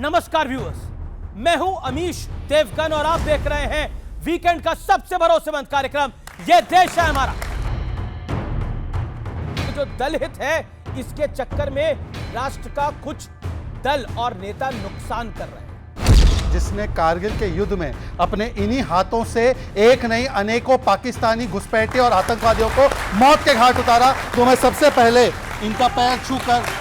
नमस्कार व्यूअर्स, मैं हूं अमीश देवगन और आप देख रहे हैं वीकेंड का सबसे भरोसेमंद कार्यक्रम ये देश है हमारा। जो दलहित है इसके चक्कर में राष्ट्र का कुछ दल और नेता नुकसान कर रहे हैं। जिसने कारगिल के युद्ध में अपने इन्हीं हाथों से एक नहीं अनेकों पाकिस्तानी घुसपैठे और आतंकवादियों को मौत के घाट उतारा, तो मैं सबसे पहले इनका पैर छूकर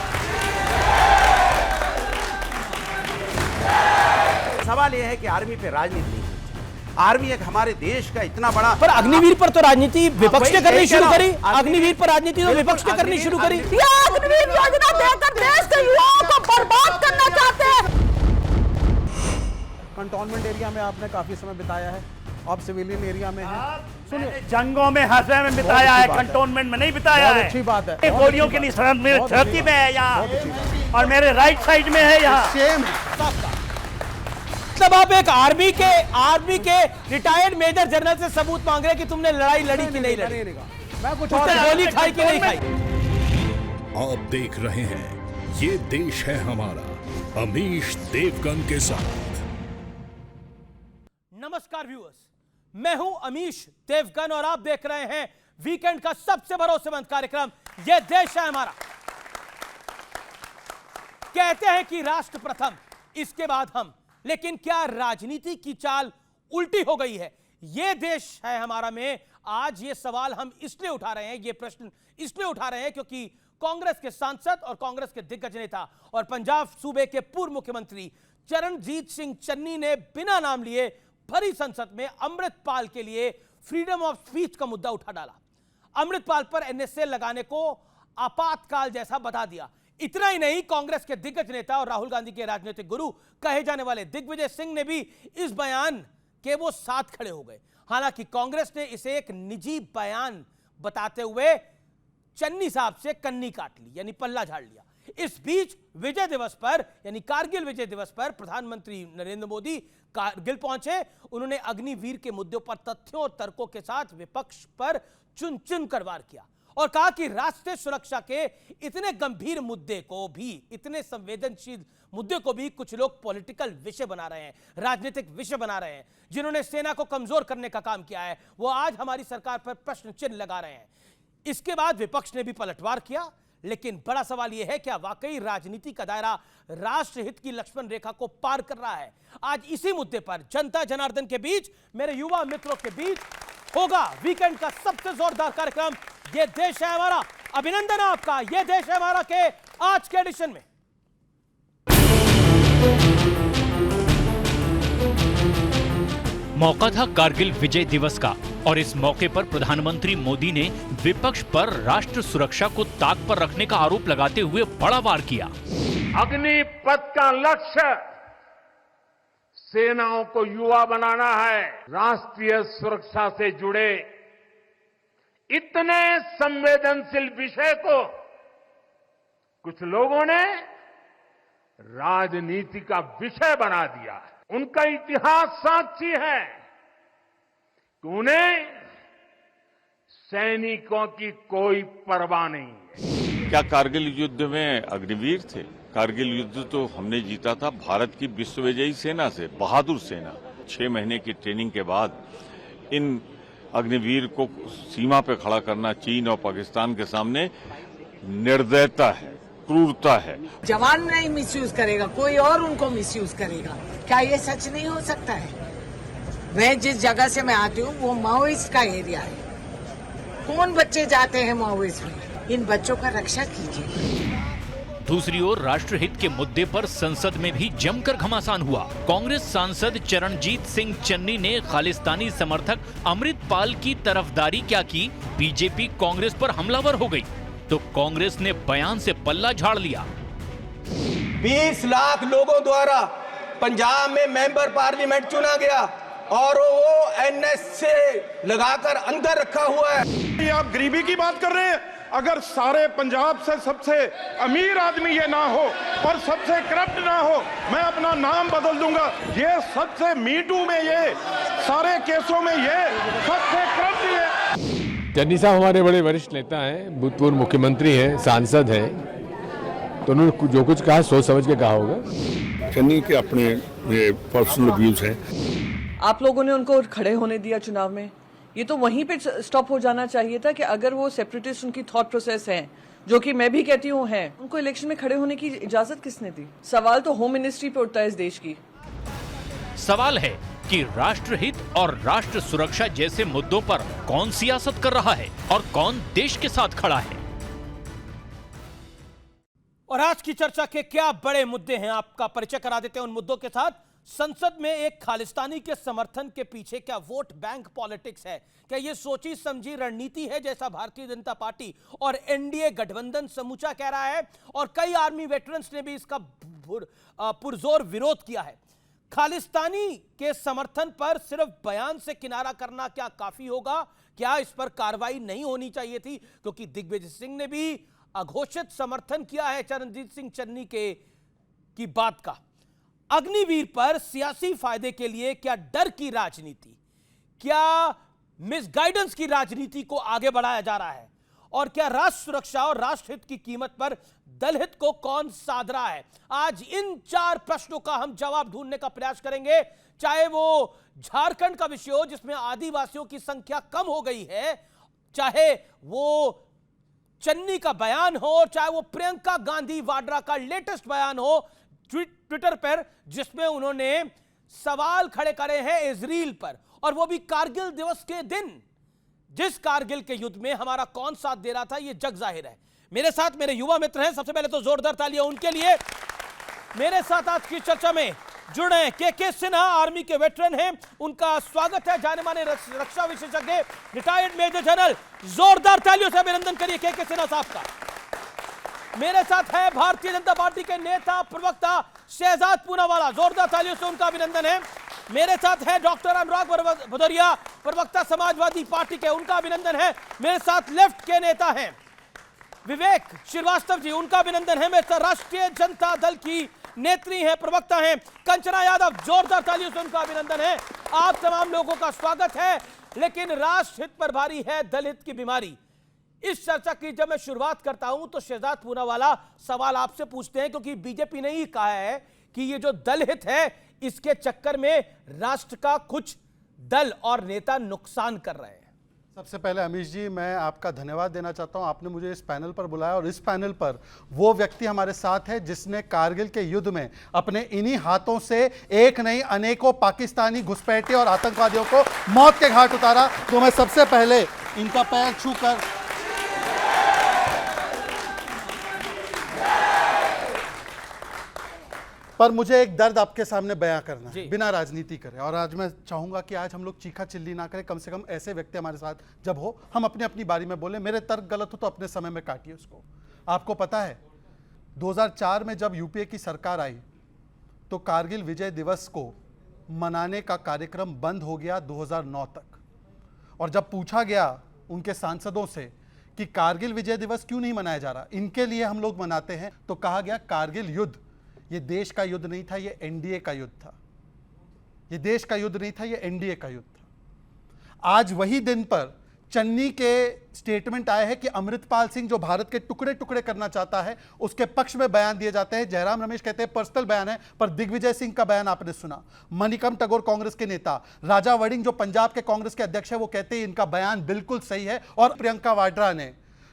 सवाल यह है कि आर्मी पे राजनीति नहीं। आर्मी एक हमारे देश का इतना बड़ा, पर अग्निवीर पर तो राजनीति विपक्ष ने करनी शुरू करी। अग्निवीर पर राजनीति तो विपक्ष ने करनी शुरू करी। अग्निवीर योजना देकर देश के युवाओं को बर्बाद करना चाहते हैं। कंटोनमेंट एरिया में आपने काफी समय बिताया है, आप सिविलियन एरिया में हैं। सुनिए, जंगों में हंसे में बिताया है, कंटोनमेंट में नहीं बिताया है। अच्छी बात है। गोलियों के निशान मेरे छाती में है यहाँ और मेरे राइट साइड में है यहाँ। मतलब आप एक आर्मी के रिटायर्ड मेजर जनरल से सबूत मांग रहे हैं कि तुमने लड़ाई लड़ी कि नहीं लड़ी, मैं कुछ और गोली खाई कि नहीं खाई। आप देख रहे हैं ये देश है हमारा, अमीश देवगन के साथ। नमस्कार व्यूअर्स, मैं हूं अमीश देवगन और आप देख रहे हैं वीकेंड का सबसे भरोसेमंद कार्यक्रम ये देश है हमारा। कहते हैं कि राष्ट्र प्रथम, इसके बाद हम, लेकिन क्या राजनीति की चाल उल्टी हो गई है? यह देश है हमारा में आज ये सवाल हम इसलिए उठा रहे हैं, ये प्रश्न इसलिए उठा रहे हैं क्योंकि कांग्रेस के सांसद और कांग्रेस के दिग्गज नेता और पंजाब सूबे के पूर्व मुख्यमंत्री चरणजीत सिंह चन्नी ने बिना नाम लिए भरी संसद में अमृतपाल के लिए फ्रीडम ऑफ स्पीच का मुद्दा उठा डाला। अमृतपाल पर एनएसए लगाने को आपातकाल जैसा बता दिया। इतना ही नहीं, कांग्रेस के दिग्गज नेता और राहुल गांधी के राजनीतिक गुरु कहे जाने वाले दिग्विजय सिंह ने भी इस बयान के वो साथ खड़े हो गए। हालांकि कांग्रेस ने इसे एक निजी बयान बताते हुए चन्नी साहब से कन्नी काट ली, यानी पल्ला झाड़ लिया। इस बीच विजय दिवस पर, यानी कारगिल विजय दिवस पर प्रधानमंत्री नरेंद्र मोदी कारगिल पहुंचे। उन्होंने अग्निवीर के मुद्दों पर तथ्यों और तर्कों के साथ विपक्ष पर चुन चुन कर वार किया और कहा कि राष्ट्रीय सुरक्षा के इतने गंभीर मुद्दे को भी, इतने संवेदनशील मुद्दे को भी कुछ लोग पॉलिटिकल विषय बना रहे हैं, राजनीतिक विषय बना रहे हैं। जिन्होंने सेना को कमजोर करने का काम किया है वो आज हमारी सरकार पर प्रश्न चिन्ह लगा रहे हैं। इसके बाद विपक्ष ने भी पलटवार किया, लेकिन बड़ा सवाल यह है क्या वाकई राजनीति का दायरा राष्ट्रहित की लक्ष्मण रेखा को पार कर रहा है? आज इसी मुद्दे पर जनता जनार्दन के बीच, मेरे युवा मित्रों के बीच होगा वीकेंड का सबसे जोरदार कार्यक्रम ये देश है हमारा। अभिनंदन आपका ये देश है हमारा के आज के एडिशन में। मौका था कारगिल विजय दिवस का और इस मौके पर प्रधानमंत्री मोदी ने विपक्ष पर राष्ट्र सुरक्षा को ताक पर रखने का आरोप लगाते हुए बड़ा वार किया। अग्निपथ का लक्ष्य सेनाओं को युवा बनाना है। राष्ट्रीय सुरक्षा से जुड़े इतने संवेदनशील विषय को कुछ लोगों ने राजनीति का विषय बना दिया है। उनका इतिहास साक्षी है कि उन्हें सैनिकों की कोई परवाह नहीं है। क्या कारगिल युद्ध में अग्निवीर थे? कारगिल युद्ध तो हमने जीता था भारत की विश्वविजयी सेना से, बहादुर सेना। 6 महीने की ट्रेनिंग के बाद इन अग्निवीर को सीमा पर खड़ा करना चीन और पाकिस्तान के सामने निर्दयता है, क्रूरता है। जवान नहीं मिसयूज करेगा, कोई और उनको मिसयूज करेगा। क्या ये सच नहीं हो सकता है? मैं जिस जगह से मैं आती हूँ वो माओइस्ट का एरिया है। कौन बच्चे जाते हैं माओइस्ट में? इन बच्चों का रक्षा कीजिए। दूसरी ओर राष्ट्रहित के मुद्दे पर संसद में भी जमकर घमासान हुआ। कांग्रेस सांसद चरणजीत सिंह चन्नी ने खालिस्तानी समर्थक अमृतपाल की तरफदारी क्या की, बीजेपी कांग्रेस पर हमलावर हो गई तो कांग्रेस ने बयान से पल्ला झाड़ लिया। 20 लाख लोगों द्वारा पंजाब में मेंबर पार्लियामेंट चुना गया और वो एनएसए लगाकर अंदर रखा हुआ है। ये आप गरीबी की बात कर रहे हैं? अगर सारे पंजाब से सबसे अमीर आदमी ये ना हो और सबसे करप्ट ना हो, मैं अपना नाम बदल दूंगा। ये सबसे मीटू में, ये सारे केसों में ये सबसे करप्ट है। चन्नी साहब हमारे बड़े वरिष्ठ नेता हैं, भूतपूर्व मुख्यमंत्री हैं, सांसद हैं, तो उन्होंने जो कुछ कहा सोच समझ के कहा होगा। चन्नी के अपने पर्सनल व्यूज हैं। आप लोगों ने उनको खड़े होने दिया चुनाव में, ये तो वहीं पे स्टॉप हो जाना चाहिए था कि अगर वो सेपरेटिस्ट उनकी थॉट प्रोसेस है, जो कि मैं भी कहती हूँ है, उनको इलेक्शन में खड़े होने की इजाजत किसने दी? सवाल तो होम मिनिस्ट्री पे उठता है इस देश की। सवाल है कि राष्ट्रहित और राष्ट्र सुरक्षा जैसे मुद्दों पर कौन सियासत कर रहा है और कौन देश के साथ खड़ा है। और आज की चर्चा के क्या बड़े मुद्दे हैं, आपका परिचय करा देते हैं उन मुद्दों के साथ। संसद में एक खालिस्तानी के समर्थन के पीछे क्या वोट बैंक पॉलिटिक्स है? क्या यह सोची समझी रणनीति है, जैसा भारतीय जनता पार्टी और एनडीए गठबंधन समूचा कह रहा है? और कई आर्मी वेटरन्स ने भी इसका पुरजोर विरोध किया है। खालिस्तानी के समर्थन पर सिर्फ बयान से किनारा करना क्या काफी होगा? क्या इस पर कार्रवाई नहीं होनी चाहिए थी? क्योंकि दिग्विजय सिंह ने भी अघोषित समर्थन किया है चरणजीत सिंह चन्नी की बात का। अग्निवीर पर सियासी फायदे के लिए क्या डर की राजनीति, क्या मिसगाइडेंस की राजनीति को आगे बढ़ाया जा रहा है? और क्या राष्ट्र सुरक्षा और राष्ट्र हित की कीमत पर दलहित को कौन साध रहा है? आज इन 4 प्रश्नों का हम जवाब ढूंढने का प्रयास करेंगे। चाहे वो झारखंड का विषय हो जिसमें आदिवासियों की संख्या कम हो गई है, चाहे वो चन्नी का बयान हो, चाहे वो प्रियंका गांधी वाड्रा का लेटेस्ट बयान हो ट्विटर पर, जिसमें उन्होंने सवाल खड़े करे हैं इजराइल पर, और वो भी कारगिल दिवस के दिन। जिस कारगिल के युद्ध में हमारा कौन साथ दे रहा था, यह जग जाहिर है। मेरे साथ मेरे युवा मित्र हैं, सबसे पहले तो जोरदार तालियां उनके लिए। मेरे साथ आज की चर्चा में जुड़े हैं के सिन्हा, आर्मी के वेटरन हैं, उनका स्वागत है। जाने माने रक्षा विशेषज्ञ, रिटायर्ड मेजर जनरल, जोरदार तालियों से अभिनंदन करिए के सिन्हा साहब का। मेरे साथ है भारतीय जनता पार्टी के नेता प्रवक्ता शहजाद पूनावाला, जोरदार तालियों से उनका अभिनंदन है। मेरे साथ है डॉक्टर अनुराग भदौरिया, प्रवक्ता समाजवादी पार्टी के, उनका अभिनंदन है। मेरे साथ लेफ्ट के नेता हैं विवेक श्रीवास्तव जी, उनका अभिनंदन है। मेरे साथ राष्ट्रीय जनता दल की नेत्री हैं, प्रवक्ता हैं कंचना यादव, जोरदार तालियों से उनका अभिनंदन है। आप तमाम लोगों का स्वागत है। लेकिन राष्ट्र हित पर भारी है दलहित की बीमारी। इस चर्चा की जब मैं शुरुआत करता हूं तो शहजाद पूनावाला सवाल आपसे पूछते हैं, क्योंकि बीजेपी ने ही कहा है कि ये जो दलहित है इसके चक्कर में राष्ट्र का कुछ दल और नेता नुकसान कर रहे हैं। सबसे पहले अमीश जी, मैं आपका धन्यवाद देना चाहता हूं, आपने मुझे इस पैनल पर बुलाया, और इस पैनल पर वो व्यक्ति हमारे साथ है जिसने कारगिल के युद्ध में अपने इन्हीं हाथों से एक नहीं अनेकों पाकिस्तानी घुसपैठिए और आतंकवादियों को मौत के घाट उतारा। तो मैं सबसे पहले इनका पैर छूकर पर मुझे एक दर्द आपके सामने बयां करना है, बिना राजनीति करे। और आज मैं चाहूंगा कि आज हम लोग चीखा चिल्ली ना करें, कम से कम ऐसे व्यक्ति हमारे साथ जब हो हम अपनी अपनी बारी में बोले। मेरे तर्क गलत हो तो अपने समय में काटिए उसको। आपको पता है 2004 में जब यूपीए की सरकार आई तो कारगिल विजय दिवस को मनाने का कार्यक्रम बंद हो गया 2009 तक। और जब पूछा गया उनके सांसदों से कि कारगिल विजय दिवस क्यों नहीं मनाया जा रहा, इनके लिए हम लोग मनाते हैं, तो कहा गया कारगिल युद्ध ये देश का युद्ध नहीं था, ये एनडीए का युद्ध था। ये देश का युद्ध नहीं था, ये एनडीए का युद्ध था। आज वही दिन पर चन्नी के स्टेटमेंट आए हैं कि अमृतपाल सिंह जो भारत के टुकड़े टुकड़े करना चाहता है उसके पक्ष में बयान दिए जाते हैं। जयराम रमेश कहते हैं पर्सनल बयान है, पर दिग्विजय सिंह का बयान आपने सुना। मणिकम टगोर कांग्रेस के नेता, राजा वड़िंग जो पंजाब के कांग्रेस के अध्यक्ष है, वो कहते हैं इनका बयान बिल्कुल सही है। और प्रियंका वाड्रा ने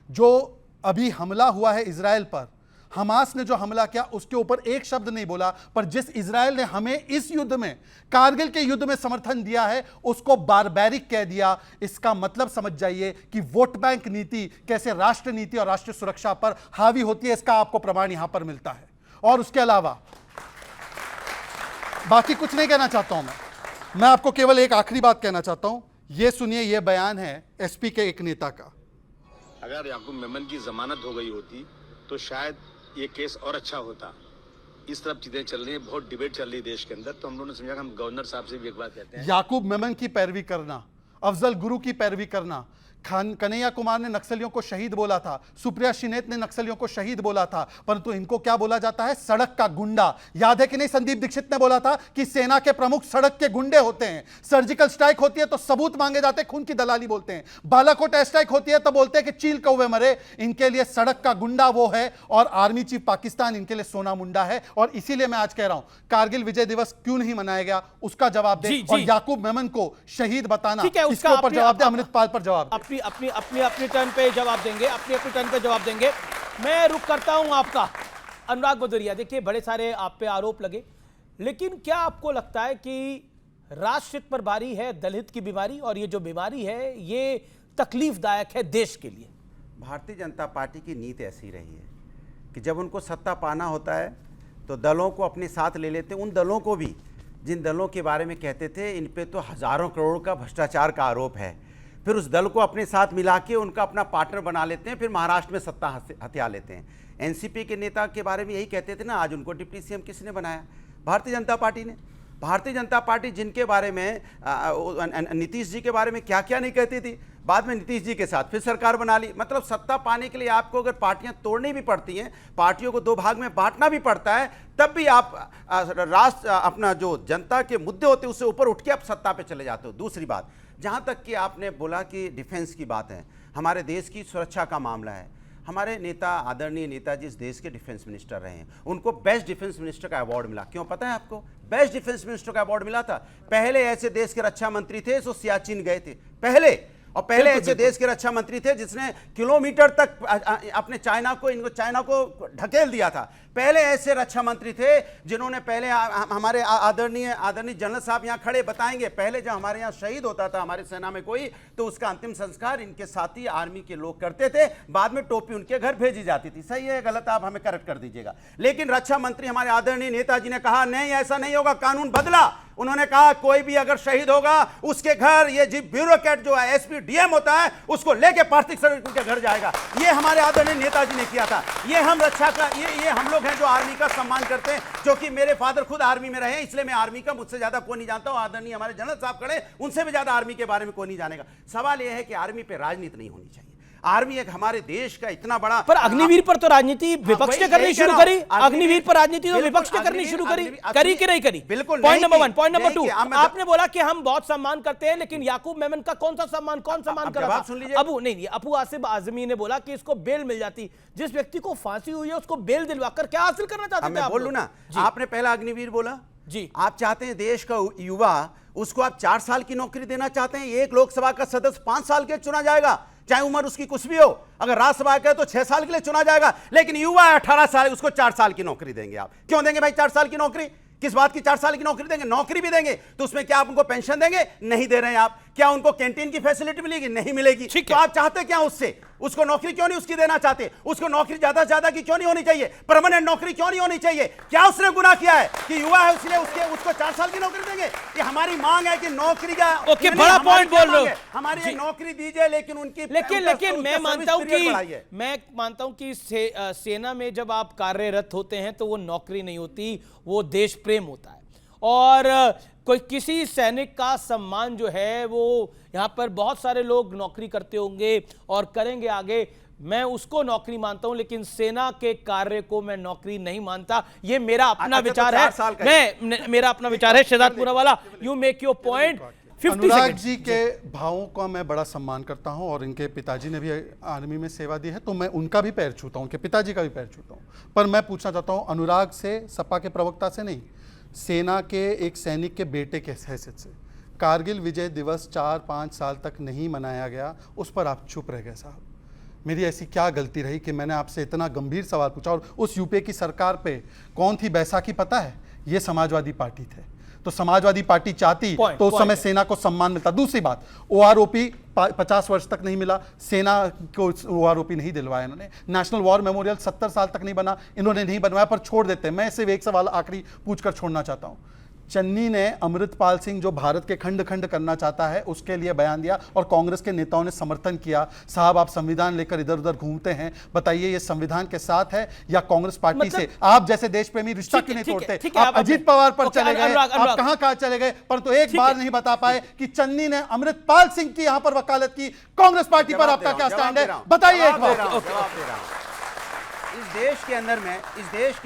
जो अभी हमला हुआ है इजराइल पर, हमास ने जो हमला किया उसके ऊपर एक शब्द नहीं बोला, पर जिस इजराइल ने हमें इस युद्ध में, कारगिल के युद्ध में समर्थन दिया है उसको बारबैरिक कह दिया। इसका मतलब समझ जाइए कि वोट बैंक नीति कैसे राष्ट्र नीति और राष्ट्रीय सुरक्षा पर हावी होती है, इसका आपको प्रमाण यहां पर मिलता है। और उसके अलावा बाकी कुछ नहीं कहना चाहता हूं मैं आपको केवल एक आखिरी बात कहना चाहता हूं। यह सुनिए, यह बयान है एसपी के एक नेता का। अगर याकूब मेमन की जमानत हो गई होती तो शायद ये केस और अच्छा होता। इस तरफ चीजें चल रही है, बहुत डिबेट चल रही है देश के अंदर, तो हम लोगों ने समझा कि हम गवर्नर साहब से भी एक बात कहते हैं। याकूब मेमन की पैरवी करना, अफजल गुरु की पैरवी करना, कन्हैया कुमार ने नक्सलियों को शहीद बोला था, सुप्रिया शिनेत ने नक्सलियों को शहीद बोला था, परंतु इनको क्या बोला जाता है? सड़क का गुंडा। याद है कि नहीं, संदीप दीक्षित ने बोला था कि सेना के प्रमुख सड़क के गुंडे होते हैं। सर्जिकल स्ट्राइक होती है तो सबूत मांगे जाते हैं, खून की दलाली बोलते हैं। बालाकोट एयर स्ट्राइक होती है तो बोलते हैं कि चील कौवे मरे। इनके लिए सड़क का गुंडा वो है और आर्मी चीफ पाकिस्तान इनके लिए सोना मुंडा है। और इसीलिए मैं आज कह रहा हूं, कारगिल विजय दिवस क्यों नहीं मनाया गया उसका जवाब दे, और याकूब मेमन को शहीद बताना, इसके ऊपर जवाब दे, अमृतपाल पर जवाब दे। अपनी टर्न पे जवाब देंगे, अपनी टर्न पे जवाब देंगे। मैं रुक करता हूं आपका अनुराग भदौरिया। देखिए, बड़े सारे आप पे आरोप लगे, लेकिन क्या आपको लगता है कि राष्ट्रहित पर भारी है दलहित की बीमारी, और ये जो बीमारी है ये तकलीफदायक है देश के लिए? भारतीय जनता पार्टी की नीति ऐसी रही है कि जब उनको सत्ता पाना होता है तो दलों को अपने साथ ले लेते हैं, उन दलों को भी जिन दलों के बारे में कहते थे इन पे तो हजारों करोड़ का भ्रष्टाचार का आरोप है, फिर उस दल को अपने साथ मिला के उनका अपना पार्टनर बना लेते हैं, फिर महाराष्ट्र में सत्ता हथिया लेते हैं। एनसीपी के नेता के बारे में यही कहते थे ना, आज उनको डिप्टी सीएम किसने बनाया? भारतीय जनता पार्टी ने। भारतीय जनता पार्टी जिनके बारे में नीतीश जी के बारे में क्या क्या नहीं कहती थी, बाद में नीतीश जी के साथ फिर सरकार बना ली। मतलब सत्ता पाने के लिए आपको अगर पार्टियां तोड़नी भी पड़ती हैं, पार्टियों को दो भाग में बांटना भी पड़ता है, तब भी आप राष्ट्र अपना जो जनता के मुद्दे होते हैं उससे ऊपर उठ के आप सत्ता पे चले जाते हो। दूसरी बात, जहां तक कि आपने बोला कि डिफेंस की बात है, हमारे देश की सुरक्षा का मामला है, हमारे नेता आदरणीय नेताजी इस देश के डिफेंस मिनिस्टर रहे हैं, उनको बेस्ट डिफेंस मिनिस्टर का अवार्ड मिला। क्यों पता है आपको? बेस्ट डिफेंस मिनिस्टर का अवार्ड मिला था। पहले ऐसे देश के रक्षा मंत्री थे जो सियाचिन गए थे, पहले ऐसे देश के रक्षा मंत्री थे जिसने किलोमीटर तक अपने चाइना को ढकेल दिया था। पहले ऐसे रक्षा मंत्री थे जिन्होंने पहले हमारे आदरणीय जनरल साहब यहाँ खड़े बताएंगे, पहले जब हमारे यहाँ शहीद होता था हमारे सेना में कोई, तो उसका अंतिम संस्कार इनके साथी आर्मी के लोग करते थे, बाद में टोपी उनके घर भेजी जाती थी। सही है गलत आप हमें करेक्ट कर दीजिएगा। लेकिन रक्षा मंत्री हमारे आदरणीय नेताजी ने कहा नहीं ऐसा नहीं होगा, कानून बदला। उन्होंने कहा कोई भी अगर शहीद होगा उसके घर ये जी ब्यूरोक्रेट जो है एसपी डीएम होता है उसको लेके पार्थिव शरीर उनके घर जाएगा। ये हमारे आदरणीय नेताजी ने किया था। ये हम रक्षा का ये हम लोग हैं जो आर्मी का सम्मान करते हैं, क्योंकि मेरे फादर खुद आर्मी में रहे, इसलिए मैं आर्मी का मुझसे ज्यादा कोई नहीं जानता हूं। आदरणीय हमारे जनरल साहब खड़े, उनसे भी ज्यादा आर्मी के बारे में कोई नहीं जानेगा। सवाल यह है कि आर्मी पे राजनीति नहीं होनी चाहिए। आर्मी एक हमारे देश का इतना बड़ा, पर अग्निवीर पर तो राजनीति विपक्ष ने करनी शुरू करी। अग्निवीर पर राजनीति तो विपक्ष ने करनी शुरू करी कि नहीं करी? बिल्कुल। Point number 1। पॉइंट नंबर 2, आपने बोला कि हम बहुत सम्मान करते हैं, लेकिन याकूब मेमन का कौन सम्मान कर रहा था? अबू आसिफ आजमी ने बोला कि इसको बेल मिल जाती। जिस व्यक्ति को फांसी हुई है उसको बेल दिलवाकर क्या हासिल करना चाहते थे? मैं बोलूं ना, आपने पहला अग्निवीर बोला जी। आप चाहते हैं देश का युवा, उसको आप 4 साल की नौकरी देना चाहते हैं। एक लोकसभा का सदस्य 5 साल के चुना जाएगा, चाहे उम्र उसकी कुछ भी हो। अगर राज्यसभा का है तो 6 साल के लिए चुना जाएगा, लेकिन युवा 18 साल उसको 4 साल की नौकरी देंगे। आप क्यों देंगे भाई 4 साल की नौकरी? किस बात की 4 साल की नौकरी देंगे? नौकरी भी देंगे तो उसमें क्या आप उनको पेंशन देंगे? नहीं दे रहे हैं आप। क्या उनको कैंटीन की फैसिलिटी मिलेगी? नहीं मिलेगी। तो आप चाहते क्या उससे? उसको नौकरी क्यों नहीं उसकी देना चाहते? उसको नौकरी ज्यादा से ज्यादा की क्यों नहीं होनी चाहिए? परमानेंट नौकरी क्यों नहीं होनी चाहिए? क्या उसने गुनाह किया है कि युवा है इसलिए उसको 4 साल की नौकरी देंगे? ये हमारी मांग है कि नौकरी का बड़ा पॉइंट बोल रहे हो, हमारी नौकरी दीजिए, लेकिन उनकी लेकिन मैं मानता हूं कि सेना में जब आप कार्यरत होते हैं तो वो नौकरी नहीं होती, वो देश प्रेम होता है। और कोई किसी सैनिक का सम्मान जो है वो यहाँ पर बहुत सारे लोग नौकरी करते होंगे और करेंगे आगे, मैं उसको नौकरी मानता हूं, लेकिन सेना के कार्य को मैं नौकरी नहीं मानता। ये मेरा अपना विचार है। मेरा अपना विचार है। शहजादपुरा वाला, you make your point. Anurag ji के भावों का मैं बड़ा सम्मान करता हूं और इनके पिताजी ने भी आर्मी में सेवा दी है, तो मैं उनका भी पैर छूता हूं, उनके पिताजी का भी पैर छूता हूं। पर मैं पूछना चाहता हूं अनुराग से, सपा के प्रवक्ता से नहीं, सेना के एक सैनिक के बेटे के हैसियत से, कारगिल विजय दिवस 4-5 साल तक नहीं मनाया गया, उस पर आप चुप रह गए साहब। मेरी ऐसी क्या गलती रही कि मैंने आपसे इतना गंभीर सवाल पूछा? और उस यूपीए की सरकार पे कौन थी बैसाखी पता है? ये समाजवादी पार्टी थे। तो समाजवादी पार्टी चाहती तो उस समय सेना को सम्मान मिलता। दूसरी बात, ओआरओपी 50 वर्ष तक नहीं मिला, सेना को ओआरओपी नहीं दिलवाया इन्होंने। नेशनल वॉर मेमोरियल 70 साल तक नहीं बना, इन्होंने नहीं बनवाया, पर छोड़ देते। मैं सिर्फ एक सवाल आखिरी पूछकर छोड़ना चाहता हूं। चन्नी ने अमृतपाल सिंह जो भारत के खंड खंड करना चाहता है उसके लिए बयान दिया और कांग्रेस के नेताओं ने समर्थन किया। साहब, आप संविधान लेकर इधर उधर घूमते हैं, बताइए ये संविधान के साथ है या कांग्रेस पार्टी से? आप जैसे देशप्रेमी रिश्ता क्यों नहीं तोड़ते? आप अजीत पवार पर चले गए, आप कहां चले गए, परंतु एक बार नहीं बता पाए कि चन्नी ने अमृतपाल सिंह की यहां पर वकालत की। कांग्रेस पार्टी पर आपका क्या स्टैंड है, बताइए एक बार। इस देश के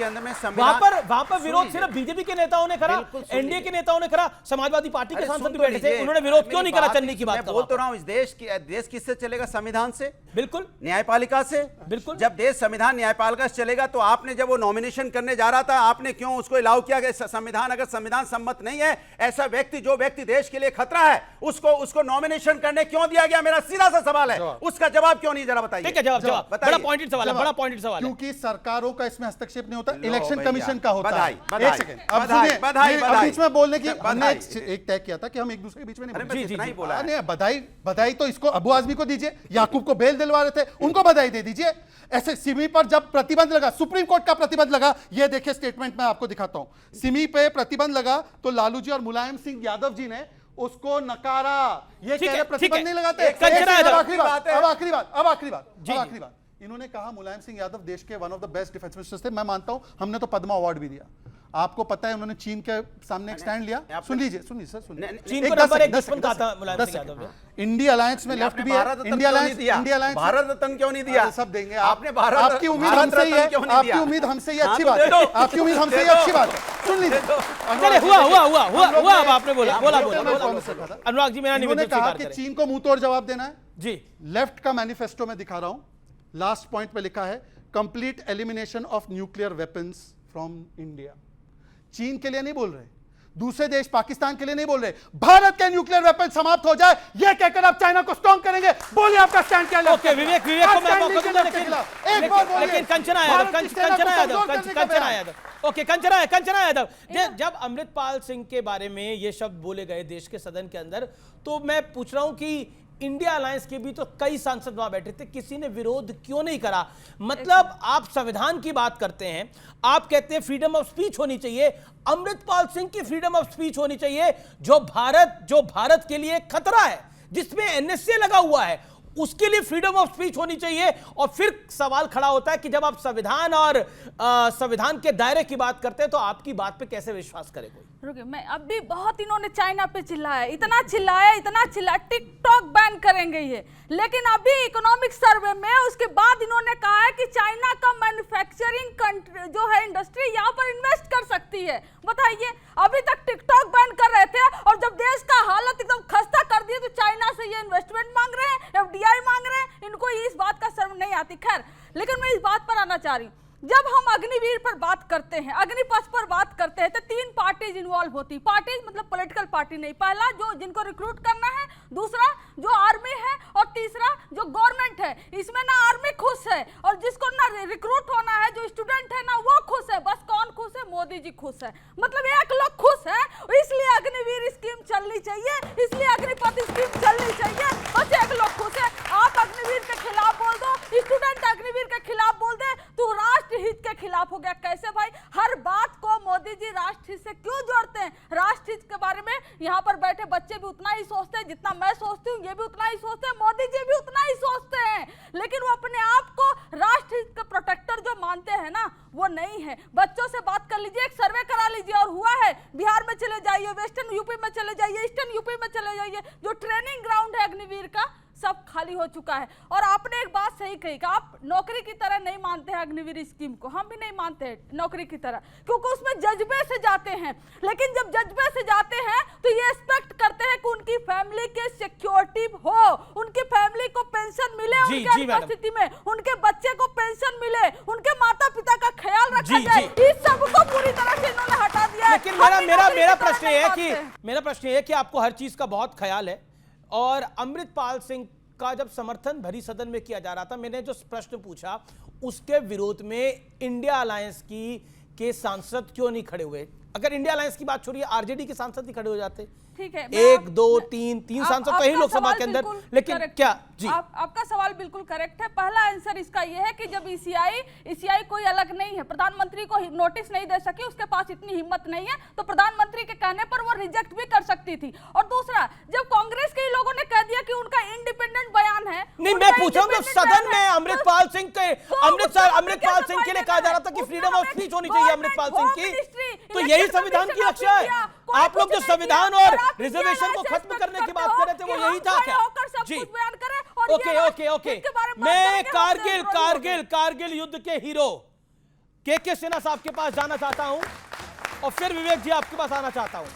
अंदर में संविधान वहां पर विरोध सिर्फ बीजेपी के नेताओं ने करा, एनडीए के नेताओं ने करा, समाजवादी पार्टी के सांसद भी बैठे थे, उन्होंने विरोध क्यों नहीं करा चन्नी की बात का? बोल तो रहा हूं, इस देश किससे चलेगा? संविधान से, बिल्कुल, न्यायपालिका से, बिल्कुल। जब देश संविधान न्यायपालिका से चलेगा तो आपने जब वो नॉमिनेशन करने जा रहा था, आपने क्यों उसको अलाउ किया कि संविधान अगर संविधान सम्मत नहीं है, ऐसा व्यक्ति जो व्यक्ति देश के लिए खतरा है उसको नॉमिनेशन करने क्यों दिया गया? मेरा सीधा सा सवाल है, उसका जवाब क्यों नहीं, जरा बताइए। ठीक है, जवाब बड़ा पॉइंटेड सवाल है, बड़ा पॉइंटेड सवाल है। क्योंकि सरकारों का इसमें हस्तक्षेप नहीं होता, इलेक्शन कमीशन का होता है। बधाई, एक सेकंड, अब सुनिए, अब बीच में बोलने की हमने एक तय किया था कि हम एक दूसरे के बीच में नहीं बोला। बधाई तो इसको अबू आजमी को दीजिए, याकूब को बेल दिलवा रहे थे, उनको बधाई दे दीजिए। ऐसे सिमी पर जब प्रतिबंध लगा, सुप्रीम कोर्ट का प्रतिबंध लगा, ये देखिए स्टेटमेंट मैं आपको दिखाता हूं। सिमी पे प्रतिबंध लगा तो लालू जी और मुलायम सिंह यादव जी ने उसको नकारा। ये कह रहे प्रतिबंध नहीं लगाते। आखिरी बात इन्होंने कहा मुलायम सिंह यादव देश के one of the best defence ministers थे। मैं मानता हूं, हमने तो पद्मा अवार्ड भी दिया। आपको पता है उन्होंने चीन के सामने एक स्टैंड लिया। सुन लीजिए सर, चीन को नंबर 1 दुश्मन कहा था मुलायम सिंह यादव ने। इंडिया अलायंस में लेफ्ट भी है। इंडिया अलायंस भारत रत्न क्यों नहीं दिया? सब देंगे आपने। आपकी उम्मीद हमसे ही है, आपकी उम्मीद हमसे ही अच्छी बात है, आपकी उम्मीद हमसे ही अच्छी बात है। सुन लीजिए, चले हुआ अब आपने बोला अनुराग जी, मेरा निवेदन कहा कि चीन को मुंह तोड़ जवाब देना है जी। लेफ्ट का मैनिफेस्टो में दिखा रहा हूं, लास्ट पॉइंट पे लिखा है complete elimination of nuclear weapons from India. चीन के लिए नहीं बोल रहे, दूसरे देश पाकिस्तान के लिए नहीं बोल रहे, भारत के न्यूक्लियर वेपन समाप्त हो जाए, यह कहकर आप चाइना को स्ट्रॉन्ग करेंगे। बोलिए आपका स्टैंड क्या है? ओके, विवेक को मैं मौका दूंगा, लेकिन कंचना यादव, जब अमृतपाल सिंह के बारे में ये शब्द बोले गए देश के सदन के अंदर, तो मैं पूछ रहा हूं कि इंडिया अलायंस के भी तो कई सांसद वहां बैठे थे, किसी ने विरोध क्यों नहीं करा? मतलब आप संविधान की बात करते हैं, आप कहते हैं फ्रीडम ऑफ स्पीच होनी चाहिए, अमृतपाल सिंह की फ्रीडम ऑफ स्पीच होनी चाहिए, जो भारत के लिए खतरा है, जिसमें एनएसए लगा हुआ है, उसके लिए फ्रीडम ऑफ स्पीच होनी चाहिए। और फिर सवाल खड़ा होता है कि जब आप संविधान और संविधान के दायरे की बात करते हैं तो आपकी बात पे कैसे विश्वास करे कोई? रुकिए, मैं अब भी बहुत इन्होंने चाइना पे चिल्लाया, इतना चिल्लाया, टिकटॉक बैन करेंगे ये, लेकिन अभी इकोनॉमिक सर्वे में उसके बाद इन्होंने कहा है कि चाइना का मैन्युफैक्चरिंग जो है इंडस्ट्री यहाँ पर इन्वेस्ट कर सकती है। बताइए, अभी तक टिकटॉक बैन कर रहे थे और जब देश का हालत एकदम खस्ता कर दिया तो चाइना से ये इन्वेस्टमेंट मांग रहे हैं, एफडीआई मांग रहे हैं, इनको इस बात का शर्म नहीं आती। खैर, लेकिन मैं इस बात पर आना चाह रही हूँ, जब हम अग्निवीर पर बात करते हैं, अग्निपथ पर बात करते हैं, तो 3 पार्टीज इन्वॉल्व होती। पार्टीज मतलब पॉलिटिकल पार्टी नहीं, पहला जो जिनको रिक्रूट करना है, दूसरा जो आर्मी है और तीसरा जो गवर्नमेंट है। इसमें ना आर्मी खुश है और जिसको ना रिक्रूट होना है, जो स्टूडेंट है ना वो खुश है। बस कौन खुश है? मोदी जी खुश है, मतलब एक लोग खुश है, इसलिए अग्निवीर स्कीम चलनी चाहिए, इसलिए अग्निपथ स्कीम चलनी चाहिए, बस एक लोग खुश है। आप अग्निवीर के खिलाफ बोल दो, स्टूडेंट अग्निवीर के खिलाफ बोल दे, तो राष्ट्र हित के खिलाफ हो गया। कैसे भाई? हर बात को मोदी जी राष्ट्र हित से क्यों जोड़ते हैं? राष्ट्र हित के बारे में यहाँ पर बैठे बच्चे भी उतना ही सोचते हैं जितना मैं सोचती हूँ, ये भी उतना ही सोचते हैं, मोदी जी भी उतना ही सोचते हैं, लेकिन वो अपने आप को राष्ट्र हित का प्रोटेक्टर जो मानते हैं ना, वो नहीं है। बच्चों से बात कर लीजिए, एक सर्वे करा लीजिए, और हुआ है बिहार में चले जाइए, वेस्टर्न यूपी में चले जाइए, ईस्टर्न यूपी में चले जाइए, जो ट्रेनिंग ग्राउंड है अग्निवीर का सब खाली हो चुका है। और आपने एक बात सही कही कि आप नौकरी की तरह नहीं मानते हैं अग्निवीर स्कीम को, हम भी नहीं मानते हैं नौकरी की तरह, क्योंकि उसमें जज्बे से जाते हैं। लेकिन जब जज्बे से जाते हैं तो ये एक्सपेक्ट करते हैं कि उनकी फैमिली के सिक्योरिटी हो, उनकी फैमिली को पेंशन मिले, उनकी अनुपस्थिति में उनके बच्चे को पेंशन मिले, उनके माता पिता का ख्याल रखा जाए। इस सब को पूरी तरह से इन्होंने हटा दिया। लेकिन मेरा प्रश्न है कि आपको हर चीज का बहुत ख्याल है, और अमृतपाल सिंह का जब समर्थन भरी सदन में किया जा रहा था, मैंने जो प्रश्न पूछा उसके विरोध में इंडिया अलायंस के सांसद क्यों नहीं खड़े हुए? अगर इंडिया अलायंस की बात छोड़िए, आरजेडी के सांसद ही खड़े हो जाते। ठीक है, 1 2 3 सांसद तो ही लोकसभा के अंदर, लेकिन क्या जी आपका सवाल बिल्कुल करेक्ट है। पहला आंसर इसका यह है कि जब ईसीआई कोई अलग नहीं है, प्रधानमंत्री को नोटिस नहीं दे सकी, उसके पास इतनी हिम्मत नहीं है, तो प्रधानमंत्री के कहने पर वो रिजेक्ट भी कर सकती थी। और दूसरा, जब कांग्रेस के लोगों ने कह दिया कि उनका इंडिपेंडेंट बयान है, नहीं, मैं पूछ रहा हूँ सदन में अमृतपाल सिंह के लिए कहा जा रहा था कि फ्रीडम ऑफ स्पीच होनी चाहिए अमृतपाल सिंह की, तो यही संविधान की रक्षा है। आप लोग जो संविधान और रिजर्वेशन को खत्म करने की बात कर रहे थे, वो यही था क्या? जी, ओके। मैं कारगिल युद्ध के हीरो के सिन्हा साहब के पास जाना चाहता हूं और फिर विवेक जी आपके पास आना चाहता हूं।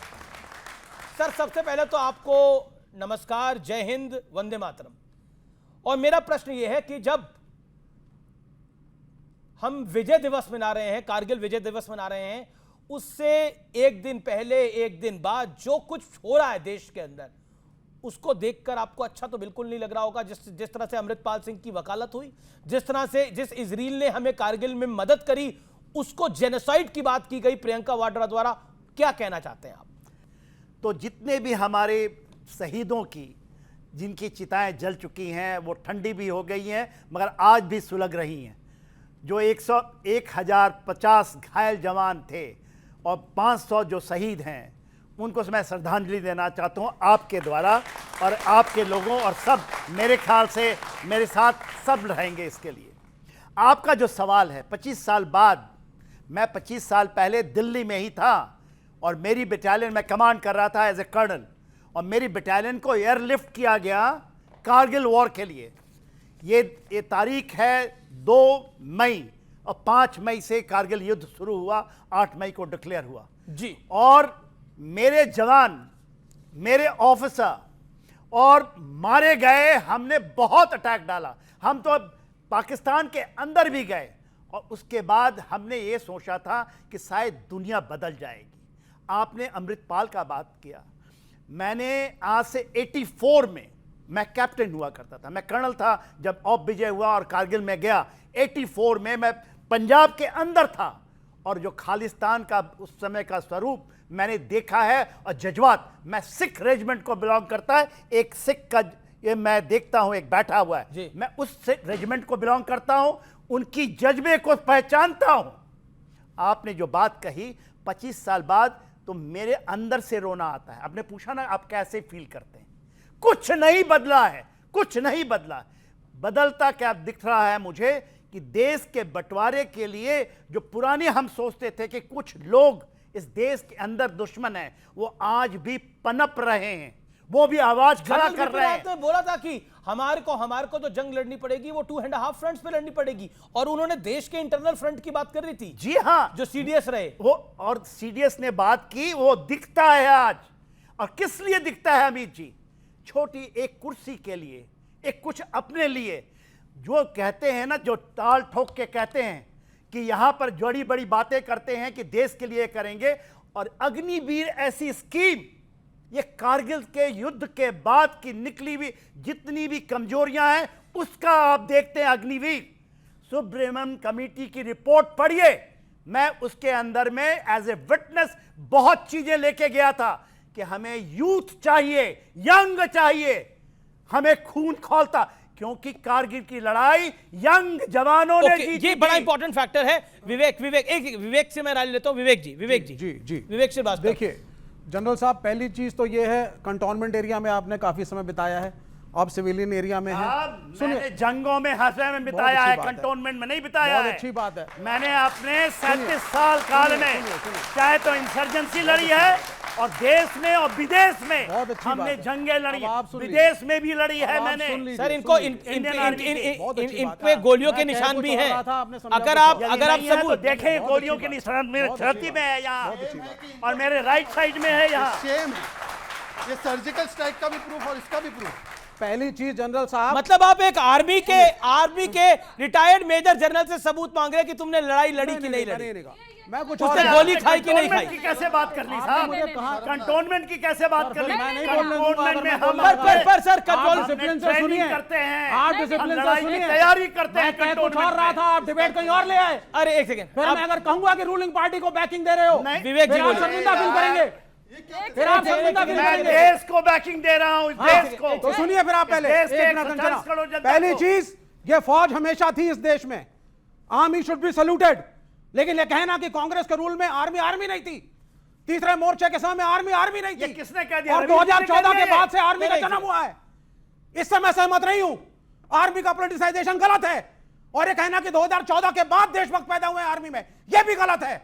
सर, सबसे पहले तो आपको नमस्कार, जय हिंद, वंदे मातरम। और मेरा प्रश्न यह है कि जब हम विजय दिवस मना रहे हैं, कारगिल विजय दिवस मना रहे हैं, उससे एक दिन पहले एक दिन बाद जो कुछ हो रहा है देश के अंदर, उसको देखकर आपको अच्छा तो बिल्कुल नहीं लग रहा होगा। जिस तरह से अमृतपाल सिंह की वकालत हुई, जिस इजराइल ने हमें कारगिल में मदद करी, उसको जेनोसाइड की बात की गई प्रियंका वाड्रा द्वारा, क्या कहना चाहते हैं आप? तो जितने भी हमारे शहीदों की जिनकी चिताएं जल चुकी हैं, वो ठंडी भी हो गई हैं मगर आज भी सुलग रही हैं। जो 1050 घायल जवान थे और 500 जो शहीद हैं, उनको मैं श्रद्धांजलि देना चाहता हूं आपके द्वारा, और आपके लोगों और सब मेरे ख्याल से मेरे साथ सब रहेंगे इसके लिए। आपका जो सवाल है, 25 साल बाद, मैं 25 साल पहले दिल्ली में ही था और मेरी बटालियन में कमांड कर रहा था एज ए कर्नल, और मेरी बटालियन को एयरलिफ्ट किया गया कारगिल वॉर के लिए। ये तारीख है 2 मई, और 5 मई से कारगिल युद्ध शुरू हुआ, 8 मई को डिक्लेयर हुआ जी। और मेरे जवान, मेरे ऑफिसर और मारे गए, हमने बहुत अटैक डाला। हम तो पाकिस्तान के अंदर भी गए, और उसके बाद हमने ये सोचा था कि शायद दुनिया बदल जाएगी। आपने अमृतपाल का बात किया, मैंने आज से 84 में मैं कैप्टन हुआ करता था, मैं कर्नल था जब ऑफ विजय हुआ और कारगिल में गया। 84 में मैं पंजाब के अंदर था, और जो खालिस्तान का उस समय का स्वरूप मैंने देखा है, और जज्बात, मैं सिख रेजिमेंट को बिलोंग करता है, एक सिख का ये मैं देखता हूं, एक बैठा हुआ है, मैं उस रेजिमेंट को बिलोंग करता हूं, उनकी जज्बे को पहचानता हूं। आपने जो बात कही 25 साल बाद, तो मेरे अंदर से रोना आता है। आपने पूछा ना आप कैसे फील करते हैं, कुछ नहीं बदला है, कुछ नहीं बदला। बदलता क्या दिख रहा है मुझे कि देश के बंटवारे के लिए जो पुराने हम सोचते थे कि कुछ लोग इस देश के अंदर दुश्मन हैं, वो आज भी पनप रहे हैं, वो भी आवाज खड़ा कर रहे हैं। आपने बोला था कि हमारे को जो जंग लड़नी पड़ेगी वो 2.5 फ्रंट्स पे लड़नी पड़ेगी, और उन्होंने देश के इंटरनल फ्रंट की बात कर रही थी। जी हाँ, जो सीडीएस रहे वो, और सीडीएस ने बात की, वो दिखता है आज। और किस लिए दिखता है अमित जी? छोटी एक कुर्सी के लिए, एक कुछ अपने लिए। जो कहते हैं ना, जो ताल ठोक के कहते हैं कि यहां पर बड़ी बड़ी बातें करते हैं कि देश के लिए करेंगे, और अग्निवीर ऐसी स्कीम, ये कारगिल के युद्ध के बाद की निकली हुई जितनी भी कमजोरियां हैं, उसका आप देखते हैं अग्निवीर। सुब्रमण्यम कमेटी की रिपोर्ट पढ़िए, मैं उसके अंदर में एज ए विटनेस बहुत चीजें लेके गया था कि हमें यूथ चाहिए, यंग चाहिए, हमें खून खौलता, क्योंकि कारगिल की लड़ाई यंग जवानों ने जीती। ये बड़ा इंपॉर्टेंट फैक्टर है। विवेक से मैं राय लेता हूं। विवेक जी विवेक से बात देखिए जनरल साहब, पहली चीज तो ये है, कंटोनमेंट एरिया में आपने काफी समय बिताया है, आप सिविलियन एरिया में हैं। मैंने जंगों में हंसे में बिताया है, कंटोनमेंट में नहीं बिताया है। बहुत अच्छी बात है। मैंने अपने 37 साल काल में चाहे तो इंसर्जेंसी लड़ी है, और देश में और विदेश में हमने जंगें लड़ी, विदेश में भी लड़ी है मैंने। सर, इनको इन पे गोलियों के निशान भी हैं। अगर आप सबूत देखें, गोलियों के निशान मेरे छाती में है यहाँ, और मेरे राइट साइड में है यहाँ। ये सर्जिकल स्ट्राइक का भी प्रूफ और इसका भी प्रूफ। पहली चीज जनरल साहब, मतलब आप एक आर्मी के रिटायर्ड मेजर जनरल से सबूत मांग रहे हैं कि तुमने लड़ाई लड़ी कि नहीं लड़ी, मैं कुछ उसने गोली खाई कि नहीं खाई। की कैसे बात कर ली साहब, कंटोनमेंट की कैसे बात कर ली? कंटोनमेंट में हम पर सर कंट्रोल डिसिप्लिन से सुनिए, करते हैं, आप डिसिप्लिन से सुनिए, तैयारी करते हैं। मैं कुछ और रहा था, आप डिबेट कहीं और ले आए। अरे एक सेकंड, फिर मैं अगर कहूंगा कि रूलिंग पार्टी को बैकिंग दे रहे हो, विवेक जी आप शर्मिंदा फील करेंगे, फिर आप शर्मिंदा फील मैं करेंगे। देश को बैकिंग दे रहा हूं, देश को। तो सुनिए फिर आप पहले देश के एक मिनट 140 करोड़ जनता पहली को। चीज, ये फौज हमेशा थी इस देश में, आर्मी शुड बी सल्यूटेड, लेकिन ये कहना कि कांग्रेस के रूल में आर्मी नहीं थी, तीसरे मोर्चे के समय में आर्मी नहीं थी, किसने कह दिया? और 2014 के बाद से आर्मी का जन्म हुआ है, इससे मैं सहमत नहीं हूं। आर्मी का पॉलिटिसाइजेशन गलत है, और ये कहना कि 2014 के बाद देशभक्त पैदा हुए आर्मी में, यह भी गलत है।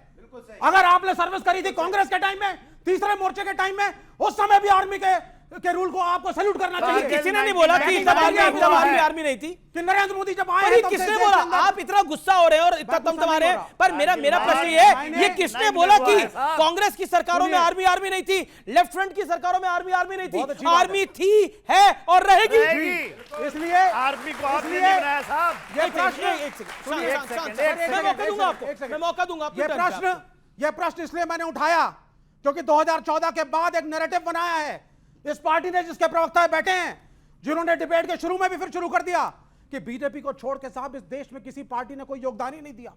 अगर आपने सर्विस करी थी कांग्रेस के टाइम में, तीसरे मोर्चे के टाइम में, उस समय भी आर्मी के रूल को आपको सैल्यूट करना चाहिए। किसी ने नहीं बोला कि तब आर्मी नहीं थी, कि नरेंद्र मोदी जब आए ये किसने बोला? आप इतना गुस्सा हो रहे हैं और इतना तमतमा रहे हैं, पर मेरा प्रश्न ये है, ये किसने बोला कि कांग्रेस की सरकारों में आर्मी नहीं थी, लेफ्ट फ्रंट की सरकारों में आर्मी नहीं थी? आर्मी थी, है और रहेगी। इसलिए आर्मी को आपने नहीं बनाया साहब। ये प्रश्न, मैं मौका दूंगा आपको, मैं मौका दूंगा। ये प्रश्न इसलिए मैंने उठाया क्योंकि 2014 के बाद एक नैरेटिव बनाया है इस पार्टी ने, जिसके प्रवक्ता बैठे हैं, जिन्होंने डिबेट के शुरू में भी फिर शुरू कर दिया कि बीजेपी को छोड़ के साहब इस देश में किसी पार्टी ने कोई योगदान ही नहीं दिया,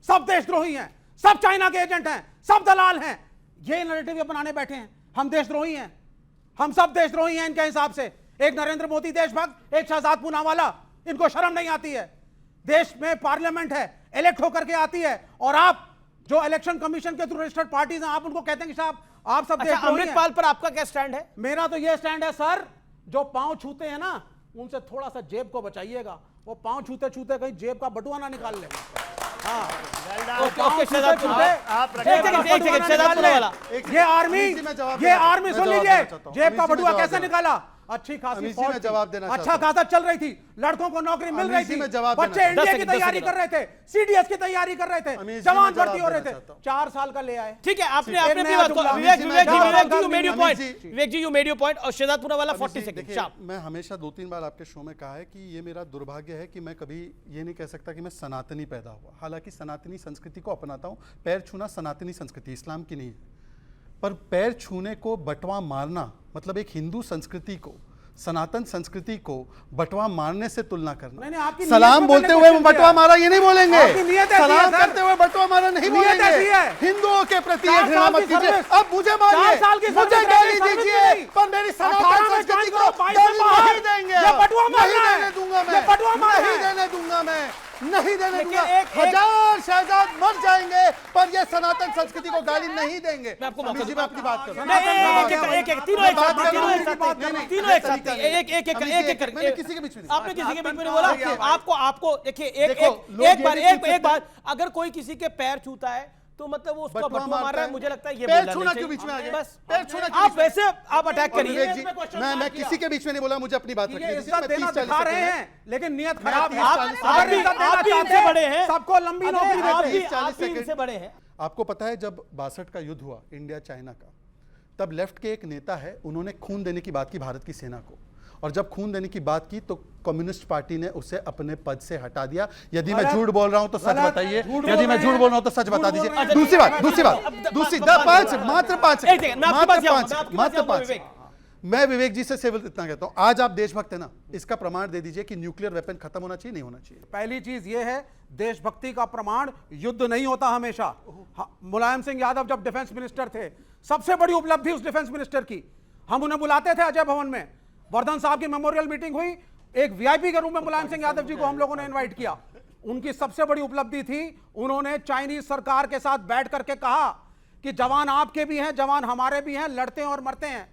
सब देशद्रोही हैं, सब चाइना के एजेंट हैं, सब दलाल हैं। ये नैरेटिव ये बनाने बैठे हैं, हम देशद्रोही हैं, हम सब देशद्रोही हैं इनके हिसाब से। एक नरेंद्र मोदी देशभक्त, एक शहजाद पूनावाला, इनको शर्म नहीं आती है। देश में पार्लियामेंट है, इलेक्ट होकर के आती है, और आप जो इलेक्शन कमीशन के थ्रू रजिस्टर्ड पार्टीज हैं, आप उनको कहते हैं कि साहब आप सब अच्छा, अमृतपाल पर आपका क्या स्टैंड है? मेरा तो ये स्टैंड है सर, जो पांव छूते हैं ना, उनसे थोड़ा सा जेब को बचाइएगा, वो पांव छूते छूते कहीं जेब का बटुआ ना निकाल ले। ये आर्मी सुन लीजिए, जेब का बटुआ कैसे निकाला? अच्छी खासी फौज जवाब देना, अच्छा खासा चल रही थी, लड़कों को नौकरी मिल रही थी, बच्चे इंडिया की तैयारी कर रहे थे, सीडीएस की तैयारी कर रहे थे, जवान भर्ती हो रहे थे, 4 साल का ले आए। ठीक है, आपने विवेक जी, यू मेड योर पॉइंट। और शहजाद पूनावाला 40 सेकंड। मैं हमेशा 2-3 बार आपके शो में कहा है कि ये मेरा दुर्भाग्य है कि मैं कभी ये नहीं कह सकता कि मैं सनातनी पैदा हुआ, हालांकि सनातनी संस्कृति को अपनाता हूं। पैर छूना सनातनी संस्कृति, इस्लाम की नहीं है, पर पैर छूने को बटवा मारना, मतलब एक हिंदू संस्कृति को, सनातन संस्कृति को बटवा मारने से तुलना करना। सलाम बोलते हुए बटवा मारा ये नहीं बोलेंगे, सलाम करते हुए बटवा मारा नहीं बोलेंगे। हिंदुओं के प्रति ये घृणा मत कीजिए। अब मुझे मारिए, मुझे गाली दीजिए, पर मेरी सनातन संस्कृति को नहीं देंगे, नहीं देने दूंगा मैं, नहीं देने दूंगा मैं, नहीं देने दूंगा। 1000 शहजाद मर जाएंगे पर ये सनातन संस्कृति को गाली नहीं देंगे। मैं अपनी बात करूं, मैंने किसी के बीच में, आपने किसी के बीच में नहीं बोला। आपको देखिए, एक बार अगर कोई किसी के पैर छूता है तो मतलब वो उसको बटवा मार रहा है, मुझे लगता है ये पैर छूना क्यों बीच में आ गया? बस पैर छूना, आप वैसे आप अटैक करिए। मैं किसी के बीच में नहीं बोला, मुझे अपनी बात रखनी है, लेकिन नियत खराब है। आप भी इनसे बड़े हैं, सबको लंबी नौकरी देते हैं, आप भी इनसे बड़े हैं। आपको पता है जब 62 का युद्ध हुआ इंडिया चाइना का, तब लेफ्ट के एक नेता है, उन्होंने खून देने की बात की भारत की सेना को, और जब खून देने की बात की तो कम्युनिस्ट पार्टी ने उसे अपने पद से हटा दिया। यदि मैं झूठ बोल रहा हूं तो सच बताइए, यदि मैं झूठ बोल रहा हूं तो सच बता दीजिए। दूसरी बात, मात्र 5, मैं विवेक जी से सिर्फ इतना कहता हूं, आज आप देशभक्त है ना, इसका प्रमाण दे दीजिए कि न्यूक्लियर वेपन खत्म होना चाहिए, नहीं होना चाहिए। पहली चीज ये है, देशभक्ति का प्रमाण युद्ध नहीं होता हमेशा। मुलायम सिंह यादव जब डिफेंस मिनिस्टर थे, सबसे बड़ी उपलब्धि उस डिफेंस मिनिस्टर की, हम उन्हें बुलाते थे अजय भवन में, वर्धन साहब की मेमोरियल मीटिंग हुई, एक वीआईपी के रूप में मुलायम सिंह यादव जी को हम लोगों ने इनवाइट किया। उनकी सबसे बड़ी उपलब्धि थी, उन्होंने चाइनीज सरकार के साथ बैठ करके कहा कि जवान आपके भी हैं, जवान हमारे भी हैं, लड़ते हैं और मरते हैं,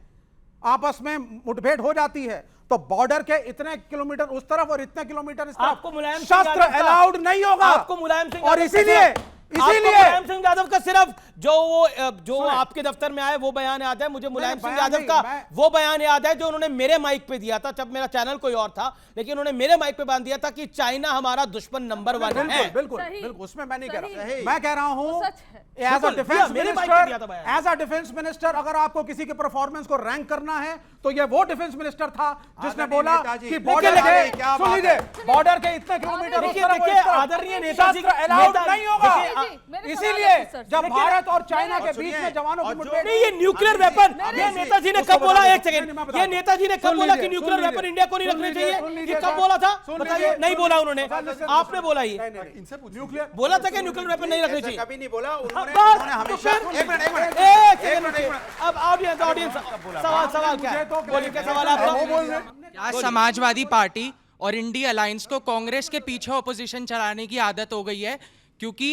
आपस में मुठभेड़ हो जाती है तो बॉर्डर के इतने किलोमीटर उस तरफ और इतने किलोमीटर इस तरफ आपको मुलायम शस्त्र अलाउड नहीं होगा। आपको मुलायम सिंह और इसीलिए मुलायम सिंह यादव का सिर्फ जो आपके दफ्तर में आए वो बयान याद है मुझे। मुलायम सिंह यादव का वो बयान याद है जो उन्होंने मेरे माइक पे दिया था, जब मेरा चैनल कोई और था, लेकिन उन्होंने मेरे माइक पे बांध दिया था कि चाइना हमारा दुश्मन नंबर 1 है। बिल्कुल, उसमें मैं नहीं कह रहा, मैं कह रहा हूं एज अ डिफेंस मेरे भाई को दिया था बयान। Minister, as a defence minister अगर आपको किसी के परफॉर्मेंस को रैंक करना है तो ये वो डिफेंस मिनिस्टर था जिसने बोला कि बॉर्डर के, सुन लीजिए, बॉर्डर के इतने किलोमीटर उस तरफ, देखिए आदरणीय नेताजी अलाउड नहीं होगा। इसीलिए जब भारत और चाइना के बीच में जवानों की मुठभेड़, नहीं, ये न्यूक्लियर वेपन, ये नेताजी ने कब बोला? एक सेकंड, ये नेताजी ने कब बोला कि न्यूक्लियर वेपन इंडिया को नहीं रखने चाहिए? ये कब बोला था? बताइए। नहीं बोला उन्होंने, आपने बोला ये न्यूक्लियर बोला था कि न्यूक्लियर वेपन नहीं रखने चाहिए? कभी नहीं बोला उन्होंने हमेशा। अब ऑडियंस सवाल क्या है? बोलिए, क्या सवाल है आपका? क्या समाजवादी पार्टी और इंडिया अलायंस को कांग्रेस के पीछे ऑपोजिशन चलाने की आदत हो गई है? क्योंकि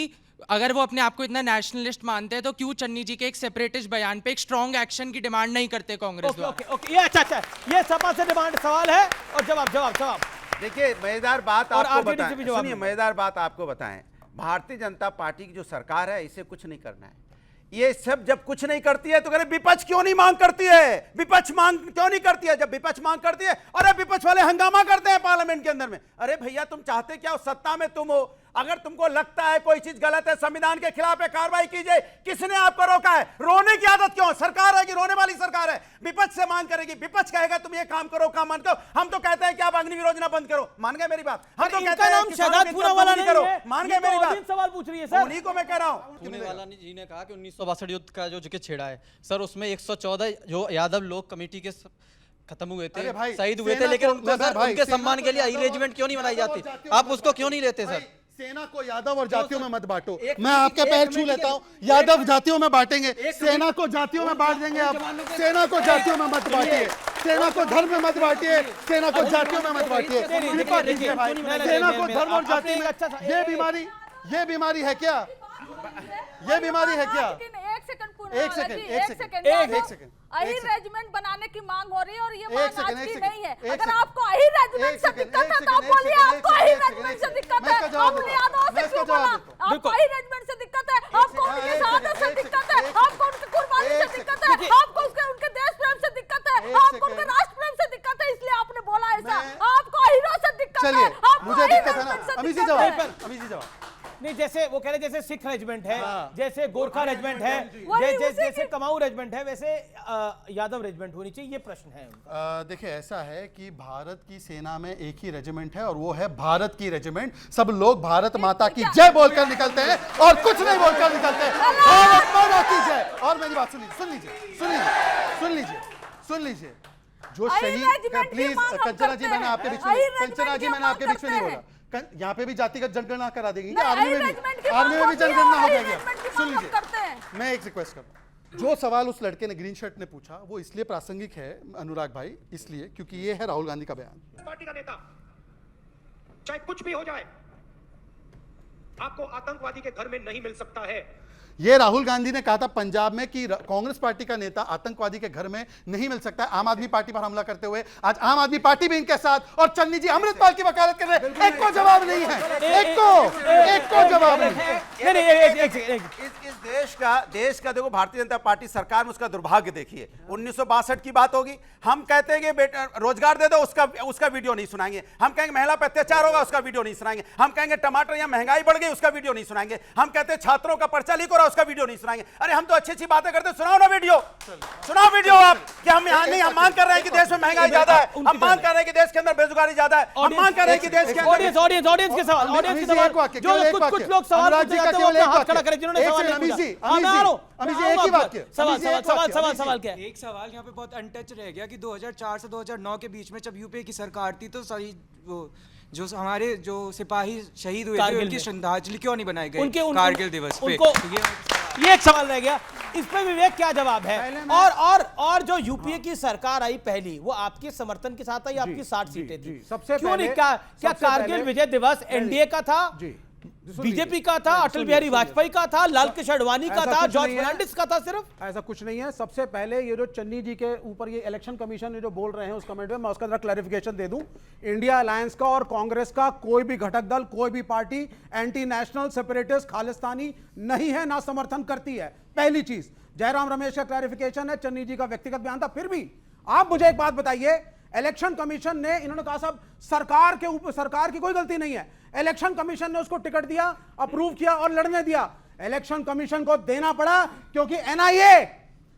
अगर वो अपने आप को इतना नेशनलिस्ट मानते हैं तो क्यों चन्नी जी के एक सेपरेटिस्ट बयान पे एक स्ट्रॉन्ग एक्शन की डिमांड नहीं करते कांग्रेस द्वारा? ओके, ये अच्छा, ये सपा से डिमांड सवाल है और जवाब। देखिए, मजेदार बात और आपको RJD से भी बताएं, जवाब सुनिए, मजेदार बात आपको बताएं। भारतीय जनता पार्टी की जो सरकार है, इसे कुछ नहीं करना है। ये सब जब कुछ नहीं करती है तो कह रहे विपक्ष क्यों नहीं मांग करती है? विपक्ष मांग क्यों नहीं करती है? जब विपक्ष मांग करती है, अरे विपक्ष वाले हंगामा करते हैं पार्लियामेंट के अंदर में। अरे भैया, तुम चाहते क्या हो? सत्ता में तुम हो, अगर तुमको लगता है कोई चीज गलत है, संविधान के खिलाफ है, कार्रवाई कीजिए। किसने आपको रोका है? रोने की आदत क्यों? सरकार है कि रोने वाली सरकार है? विपक्ष से मांग करेगी, विपक्ष कहेगा तुम ये काम करो, काम मान करो। हम तो कहते हैं कि आप अग्निवीर योजना बंद करो, मान गए मेरी बात? हम तो कहते हैं शहजाद पूनावाला नहीं करो, है, मान गए मेरी बात? सवाल पूछ रही है सर, उन्हीं को मैं कह रहा हूं। पूनावाला जी ने कहा कि 1962 युद्ध का जो छेड़ा है सर, उसमें 114 जो यादव लोग कमेटी के खत्म हुए थे, शहीद हुए थे, लेकिन उनको सर उनके सम्मान के लिए आई रेजिमेंट क्यों नहीं बनाई जाती? आप उसको क्यों नहीं लेते सर? सेना को यादव और जातियों में मत बांटो। मैं आपके पैर छू लेता हूं, यादव जातियों में बांटेंगे, सेना को जातियों में बांट देंगे। आप सेना को जातियों में मत बांटिए, सेना को धर्म में मत बांटिए, सेना को जातियों में मत बांटिए। सेना को धर्म और जाति में, ये बीमारी है क्या? ये बीमारी है क्या? एक सेकंड अहिर रेजिमेंट बनाने की मांग हो रही है और ये मांग आज की नहीं है। अगर आपको अहिर रेजिमेंट से दिक्कत है तो आप बोलिए, आपको अहिर रेजिमेंट से दिक्कत है। आप यादव से क्यों बोला? आपको अहिर रेजिमेंट से दिक्कत है, आपको उनके शहादत से दिक्कत है, आपको उनकी कुर्बानी से दिक्कत है, आपको उनके देश प्रेम से दिक्कत है, आपको उनके राष्ट्र प्रेम से दिक्कत है, इसलिए आपने बोला ऐसा। आपको अहिरों से दिक्कत है, मुझे दिक्कत है ना। अभी जी जवाब नहीं, जैसे वो कह रहे जैसे सिख रेजिमेंट है, जैसे गोरखा रेजिमेंट है, जैसे कमाऊ रेजिमेंट है, वैसे यादव रेजिमेंट होनी चाहिए, ये प्रश्न है। देखिए, ऐसा है कि भारत की सेना में एक ही रेजिमेंट है और वो है भारत की रेजिमेंट। सब लोग भारत माता की जय बोलकर निकलते हैं और कुछ नहीं बोलकर निकलते हैं। भारत माता की जय। और मेरी बात सुन लीजिए। जो शहीद, प्लीज कंचना जी, मैंने आपके बीच में नहीं बोला। यहाँ पे भी जातिगत जनगणना करा देंगे, आर्मी में भी जनगणना हो जाएगी। सुन लीजिए, मैं एक रिक्वेस्ट करता हूँ। जो सवाल उस लड़के ने, ग्रीन शर्ट ने पूछा, वो इसलिए प्रासंगिक है अनुराग भाई, इसलिए क्योंकि ये है राहुल गांधी का बयान। पार्टी का नेता, चाहे कुछ भी हो जाए, आपको आतंकवादी के घर में नहीं मिल सकता है। ये राहुल गांधी ने कहा था पंजाब में कि कांग्रेस पार्टी का नेता आतंकवादी के घर में नहीं मिल सकता। आम आदमी पार्टी पर हमला करते हुए आज आम आदमी पार्टी भी इनके साथ, और चन्नी जी अमृतपाल की वकालत कर रहे हैं। एक को जवाब नहीं है, एक को जवाब नहीं है। इस देश का देखो, भारतीय जनता पार्टी सरकार में उसका दुर्भाग्य देखिए। 1962 की बात होगी, हम कहते हैं कि बेटा रोजगार दे दो, उसका वीडियो नहीं सुनाएंगे। हम कहेंगे महिला पर अत्याचार होगा, उसका वीडियो नहीं सुनाएंगे। हम कहेंगे टमाटर या महंगाई बढ़ गई, उसका वीडियो नहीं सुनाएंगे। हम कहते हैं छात्रों का पर्चा लीक हो रहा, उसका वीडियो नहीं सुनाएंगे। अरे हम तो अच्छी अच्छी बातें करते, सुनाओ ना वीडियो, सुनाओ वीडियो आप। कि हम यहाँ नहीं, हम मांग कर रहे हैं कि देश में महंगाई ज्यादा है, हम मांग कर रहे हैं कि देश के अंदर बेरोजगारी ज्यादा है, हम मांग कर रहे हैं कि देश के ऑडियंस के सवाल, जो कुछ लोग सवाल पूछते हैं तो अपना हाथ खड़ा करें, जिन्होंने सवाल नहीं पूछा। सवाल क्या है? एक सवाल यहाँ पे बहुत अनटच रह गया कि 2004 से 2009 के बीच में जब यूपीए की सरकार थी तो सही वो जो हमारे जो सिपाही शहीद हुए थे उनकी श्रद्धांजलि क्यों नहीं बनाई गई कारगिल दिवस पे? ये एक सवाल रह गया, इस पे विवेक क्या जवाब है? और जो यूपीए की सरकार आई पहली, वो आपके समर्थन के साथ आई, आपकी 60 सीटें थी। सबसे क्यों नहीं? क्या कारगिल विजय दिवस एनडीए का था, बीजेपी का था, अटल बिहारी वाजपेयी का था, लाल कृष्ण आडवाणी का था, जॉर्ज फर्नांडिस का था? सिर्फ ऐसा कुछ नहीं है। सबसे पहले ये जो चन्नी जी के ऊपर ये इलेक्शन कमीशन ये जो बोल रहे हैं उस कमेंट में मैं उसका जरा क्लैरिफिकेशन दे दूं। इंडिया अलायंस का और कांग्रेस का कोई भी घटक दल, कोई भी party anti national, separatist, Khalistani नहीं है, ना समर्थन करती है। पहली चीज, जयराम रमेश का क्लैरिफिकेशन है, चन्नी जी का व्यक्तिगत बयान था। फिर भी आप मुझे एक बात बताइए, इलेक्शन कमीशन ने, इन्होंने कहा साहब सरकार के ऊपर, सरकार की कोई गलती नहीं है, इलेक्शन कमीशन ने उसको टिकट दिया, अप्रूव किया और लड़ने दिया। इलेक्शन कमीशन को देना पड़ा, क्योंकि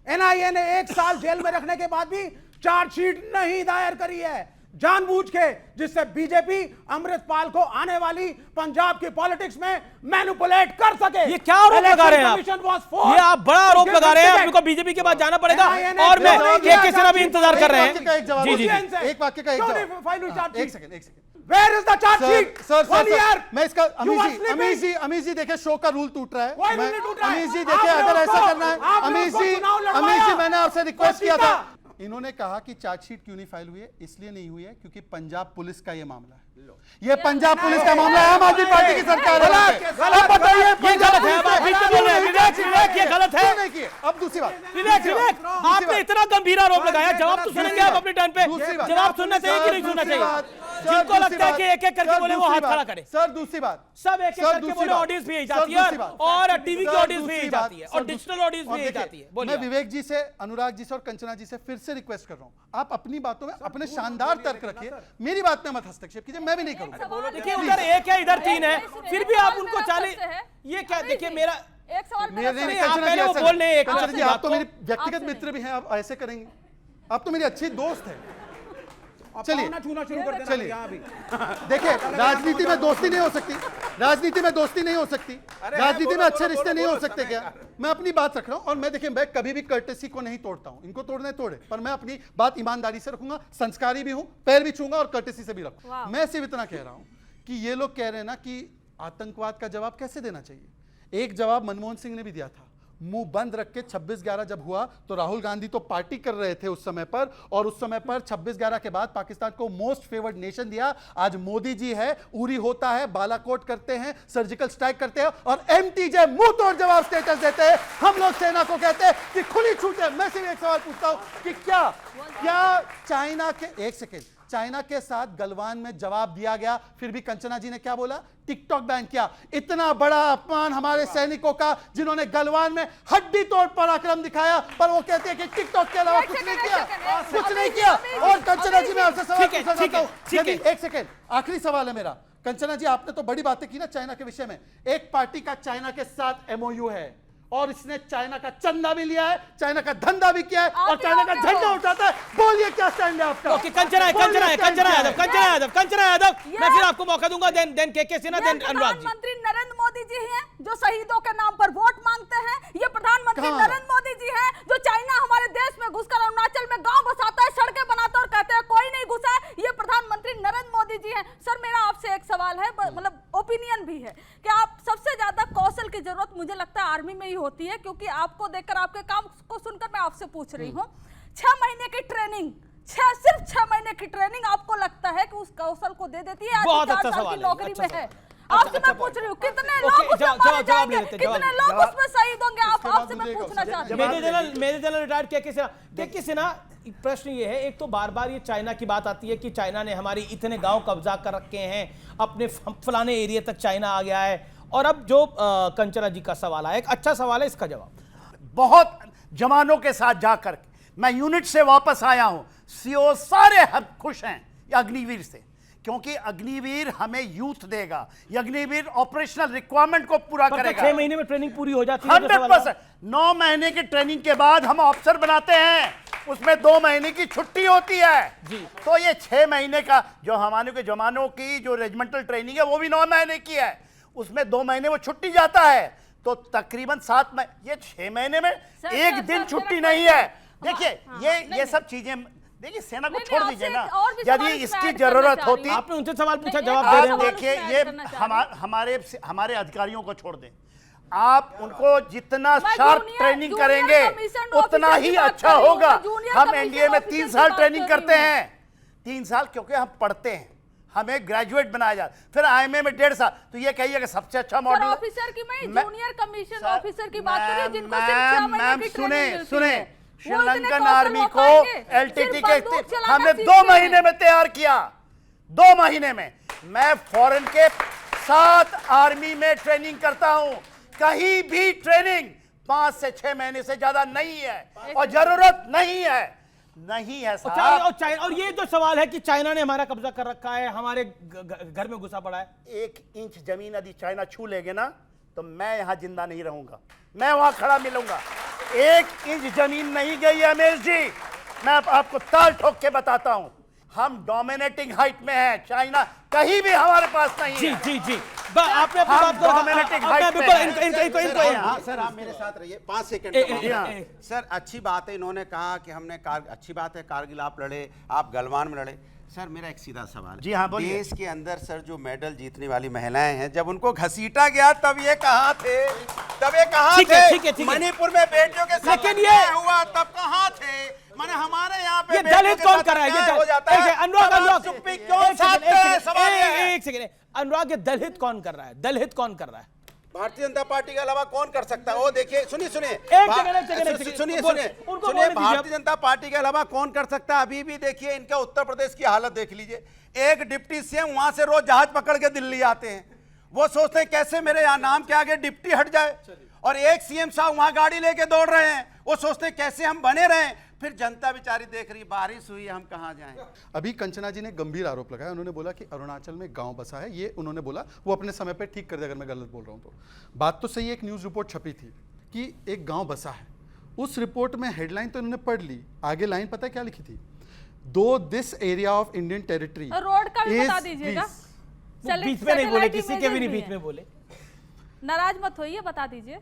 एनआईए ने 1 साल जेल में रखने के बाद भी चार्जशीट नहीं दायर करी है, जानबूझ के, जिससे बीजेपी अमृतपाल को आने वाली पंजाब की पॉलिटिक्स में मैनिपुलेट कर सके। ये क्या आरोप लगा रहे हैं आप? ये आप बड़ा आरोप लगा रहे हैं। आपको बीजेपी के पास जाना पड़ेगा और मैं के सिन्हा भी इंतजार कर रहे हैं। जी जी एक वाक्य का एक जवाब। एक second Where is the charge sheet? Sir मैं इसका अमीश जी देखिए शो का रूल टूट रहा है। अमीश जी देखिए अगर ऐसा करना है, अमीश जी मैंने आपसे रिक्वेस्ट किया था। इन्होंने कहा कि चार्जशीट क्यों नहीं फाइल हुई है, इसलिए नहीं हुई है क्योंकि पंजाब पुलिस का ये मामला है। ये पंजाब पुलिस का मामला है, आम आदमी पार्टी की सरकार है। अब बताइए ये गलत है, ये गलत है। अब दूसरी बात, विवेक आपने इतना गंभीर आरोप लगाया, जवाब तो सुनेंगे आप अपने टाइम पे। जवाब सुनना चाहिए कि नहीं सुनना चाहिए? जिनको लगता है कि एक एक करके बोले वो हाथ खड़ा करे। सर दूसरी बात, सब एक एक करके बोले, ऑडियंस भी यही जाती है और टीवी की ऑडियंस भी यही जाती है और डिजिटल ऑडियंस भी यही जाती है। मैं विवेक जी से, अनुराग जी से और कंचना जी से फिर से रिक्वेस्ट कर रहा हूं, आप अपनी बातों में अपने शानदार तर्क रखिए, मेरी बात में मत हस्तक्षेप कीजिए, मैं भी नहीं करूंगा। देखिए उधर एक है इधर 3 है, फिर भी आप उनको 40 ये क्या, देखिए मेरा एक सवाल आप तो मेरे व्यक्तिगत मित्र भी हैं, आप ऐसे करेंगे? आप तो मेरी अच्छी दोस्त है। चलिए देखिए राजनीति में दोस्ती नहीं हो सकती, राजनीति में दोस्ती नहीं हो सकती, राजनीति में अच्छे रिश्ते नहीं हो सकते क्या? मैं अपनी बात रख रहा हूं और मैं देखिए मैं कभी भी कर्टेसी को नहीं तोड़ता हूं, इनको तोड़ने तोड़े, पर मैं अपनी बात ईमानदारी से रखूंगा, संस्कारी भी हूं, पैर भी छूंगा और कर्टेसी से भी रखूंगा। मैं सिर्फ इतना कह रहा हूं कि ये लोग कह रहे हैं ना कि आतंकवाद का जवाब कैसे देना चाहिए। एक जवाब मनमोहन सिंह ने भी दिया था, मुंह बंद रख के 26/11 जब हुआ तो राहुल गांधी तो पार्टी कर रहे थे उस समय पर, और उस समय पर 26/11 के बाद पाकिस्तान को मोस्ट फेवर्ड नेशन दिया। आज मोदी जी है, उरी होता है, बालाकोट करते हैं, सर्जिकल स्ट्राइक करते हैं और एमटीजे मुंह तोड़ जवाब स्टेटस देते हैं। हम लोग सेना को कहते हैं कि खुली छूट है। मैं सिर्फ एक सवाल पूछता हूं कि क्या चाइना के, एक सेकेंड, चाइना के साथ गलवान में जवाब दिया गया, फिर भी कंचना जी ने क्या बोला? टिकटॉक बैन किया। इतना बड़ा अपमान हमारे सैनिकों का जिन्होंने गलवान में हड्डी तोड़ पराक्रम दिखाया, पर वो कहते हैं कि टिकटॉक के अलावा कुछ नहीं किया। और कंचना जी मैं आपसे सवाल पूछना चाहता हूं, एक सेकेंड, आखिरी सवाल है मेरा। कंचना जी आपने तो बड़ी बातें की ना चाइना के विषय में, एक पार्टी का चाइना के साथ एमओयू है और इसने चाइना का चंदा भी लिया है, चाइना का धंधा भी किया है और चाइना का झंडा उठाता है। बोलिए क्या स्टैंड है आपका? ओके, कंचना यादव, मैं फिर आपको मौका दूंगा, देन के सिन्हा, देन अनुराग जी। प्रधानमंत्री नरेंद्र मोदी जी हैं जो शहीदों के नाम पर वोट मांगते हैं। ये प्रधानमंत्री नरेंद्र मोदी जी हैं जो चाइना हमारे देश में घुसकर अरुणाचल में गांव बसाता है, सड़कें बनाता है और कहते हैं कोई नहीं घुसा है। ये प्रधानमंत्री नरेंद्र मोदी जी हैं। सर मेरा आपसे एक सवाल है, मतलब ओपिनियन भी है कि आप सबसे ज्यादा कौशल की जरूरत मुझे लगता है आर्मी में ही होती है, क्योंकि आपको देखकर, आपके काम को सुनकर मैं आपसे पूछ रही हूँ। 6 महीने की ट्रेनिंग, सिर्फ 6 महीने की ट्रेनिंग आपको लगता है कि उस कौशल को दे देती है? आज 4 साल की नौकरी में है, आपसे मैं पूछ रही हूँ कितने लोग उसमें मारे जाएंगे, कितने लोग उसमें शहीद होंगे? आपसे मैं पूछना चाहती हूँ। मेजर जनरल रिटायर्ड के सिन्हा, प्रश्न ये है, एक तो बार बार ये चाइना की बात आती है कि चाइना ने हमारी इतने गांव कब्जा कर रखे हैं, अपने फलाने एरिया तक चाइना आ गया है, और अब जो कंचना जी का सवाल है, एक अच्छा सवाल है, इसका जवाब। बहुत जवानों के साथ जाकर मैं यूनिट से वापस आया हूं, सीओ सारे हम खुश हैं अग्निवीर से, क्योंकि अग्निवीर हमें यूथ देगा, अग्निवीर ऑपरेशनल रिक्वायरमेंट को पूरा करेगा। 6 महीने में ट्रेनिंग पूरी हो जाती है 100%। 9 महीने की ट्रेनिंग के बाद हम ऑफिसर बनाते हैं, उसमें 2 महीने की छुट्टी होती है जी। तो ये 6 महीने का जो हमारे के जवानों की जो रेजिमेंटल ट्रेनिंग है वो भी 9 महीने की है, उसमें 2 महीने वो छुट्टी जाता है, तो तकरीबन 7 महीने, ये 6 महीने में एक दिन छुट्टी नहीं है। देखिए ये सब चीजें, देखिए सेना को छोड़ दीजिए ना, यदि इसकी जरूरत होती। आपने उनसे सवाल पूछा, जवाब दे रहे हैं। देखिए ये हमारे अधिकारियों को छोड़ दें, आप उनको जितना शार्प ट्रेनिंग करेंगे उतना ही अच्छा होगा। हम एनडीए में 3 साल ट्रेनिंग करते हैं, 3 साल, क्योंकि हम पढ़ते हैं, हमें ग्रेजुएट बनाया जाता, फिर आईएमए में 1.5 साल। तो ये कहिए कि सबसे अच्छा मॉडल ऑफिसर की मैं जूनियर कमीशन ऑफिसर की बात कर रही हूं, जिनको सिर्फ 6 महीने की ट्रेनिंग मिलती है। श्रीलंकन आर्मी को एलटीटी के हमने 2 महीने में तैयार किया, 2 महीने में। मैं फॉरेन के 7 आर्मी में ट्रेनिंग करता हूं, कहीं भी ट्रेनिंग 5 से 6 महीने से ज्यादा नहीं है और जरूरत नहीं है साहब। और ये जो सवाल है कि चाइना ने हमारा कब्जा कर रखा है, हमारे घर में घुसा पड़ा है, 1 इंच जमीन यदि चाइना छू लेगे ना तो मैं यहां जिंदा नहीं रहूंगा, मैं वहां खड़ा मिलूंगा। 1 इंच जमीन नहीं गई है अमेश जी, मैं आपको ताल ठोक के बताता हूं। हम डोमिनेटिंग हाइट में हैं, चाइना कहीं भी हमारे पास नहीं जी है। जी जी आपने अपनी बात को डोमिनेटिंग हाइट में हाँ सर, आप मेरे साथ रहिए 5 सेकंड। सर अच्छी बात है, इन्होंने कहा कि हमने अच्छी बात है कारगिल आप लड़े, आप गलवान में लड़े। सर मेरा एक सीधा सवाल है, जी हाँ बोलिए। देश के अंदर सर जो मेडल जीतने वाली महिलाएं हैं, जब उनको घसीटा गया तब ये कहाँ थे? तब ये कहाँ थे? ठीक है। मणिपुर में बेटियों के साथ अन्याय हुआ तब कहाँ थे? माने हमारे यहाँ पे ये दलित कौन कर रहा है? हो जाता है। अनुराग चुप्पी क्यों साधते हैं? सवाल ये है। एक सेकंड अनुराग, ये दलित कौन कर रहा है? दलित कौन कर रहा है? भारतीय जनता पार्टी के अलावा कौन कर सकता है? वो देखिए, सुनिए सुनिए भारतीय जनता पार्टी के अलावा कौन कर सकता है? अभी भी देखिए इनका उत्तर प्रदेश की हालत देख लीजिए। एक डिप्टी सीएम वहां से रोज जहाज पकड़ के दिल्ली आते हैं, वो सोचते हैं कैसे मेरे यहाँ नाम के आगे डिप्टी हट जाए, और एक सीएम साहब वहां गाड़ी लेके दौड़ रहे हैं, वो सोचते हैं कैसे हम बने रहें। फिर जनता बेचारी देख रही, बारिश हुई, हम कहां जाएं? अभी कंचना जी ने गंभीर आरोप लगाया, उन्होंने बोला कि अरुणाचल में गांव बसा है, ये उन्होंने बोला, वो अपने समय पे ठीक कर दे अगर मैं गलत बोल रहा हूं तो। बात तो सही है, एक न्यूज़ रिपोर्ट छपी थी कि एक गांव बसा है, उस रिपोर्ट में हेडलाइन तो इन्होंने पढ़ ली, आगे लाइन पता है क्या लिखी थी? दो this area of Indian territory road का भी बता दीजिएगा। बीच में नहीं बोले, किसी के भी नहीं बीच में बोले, नाराज मत होइए, बता दीजिए।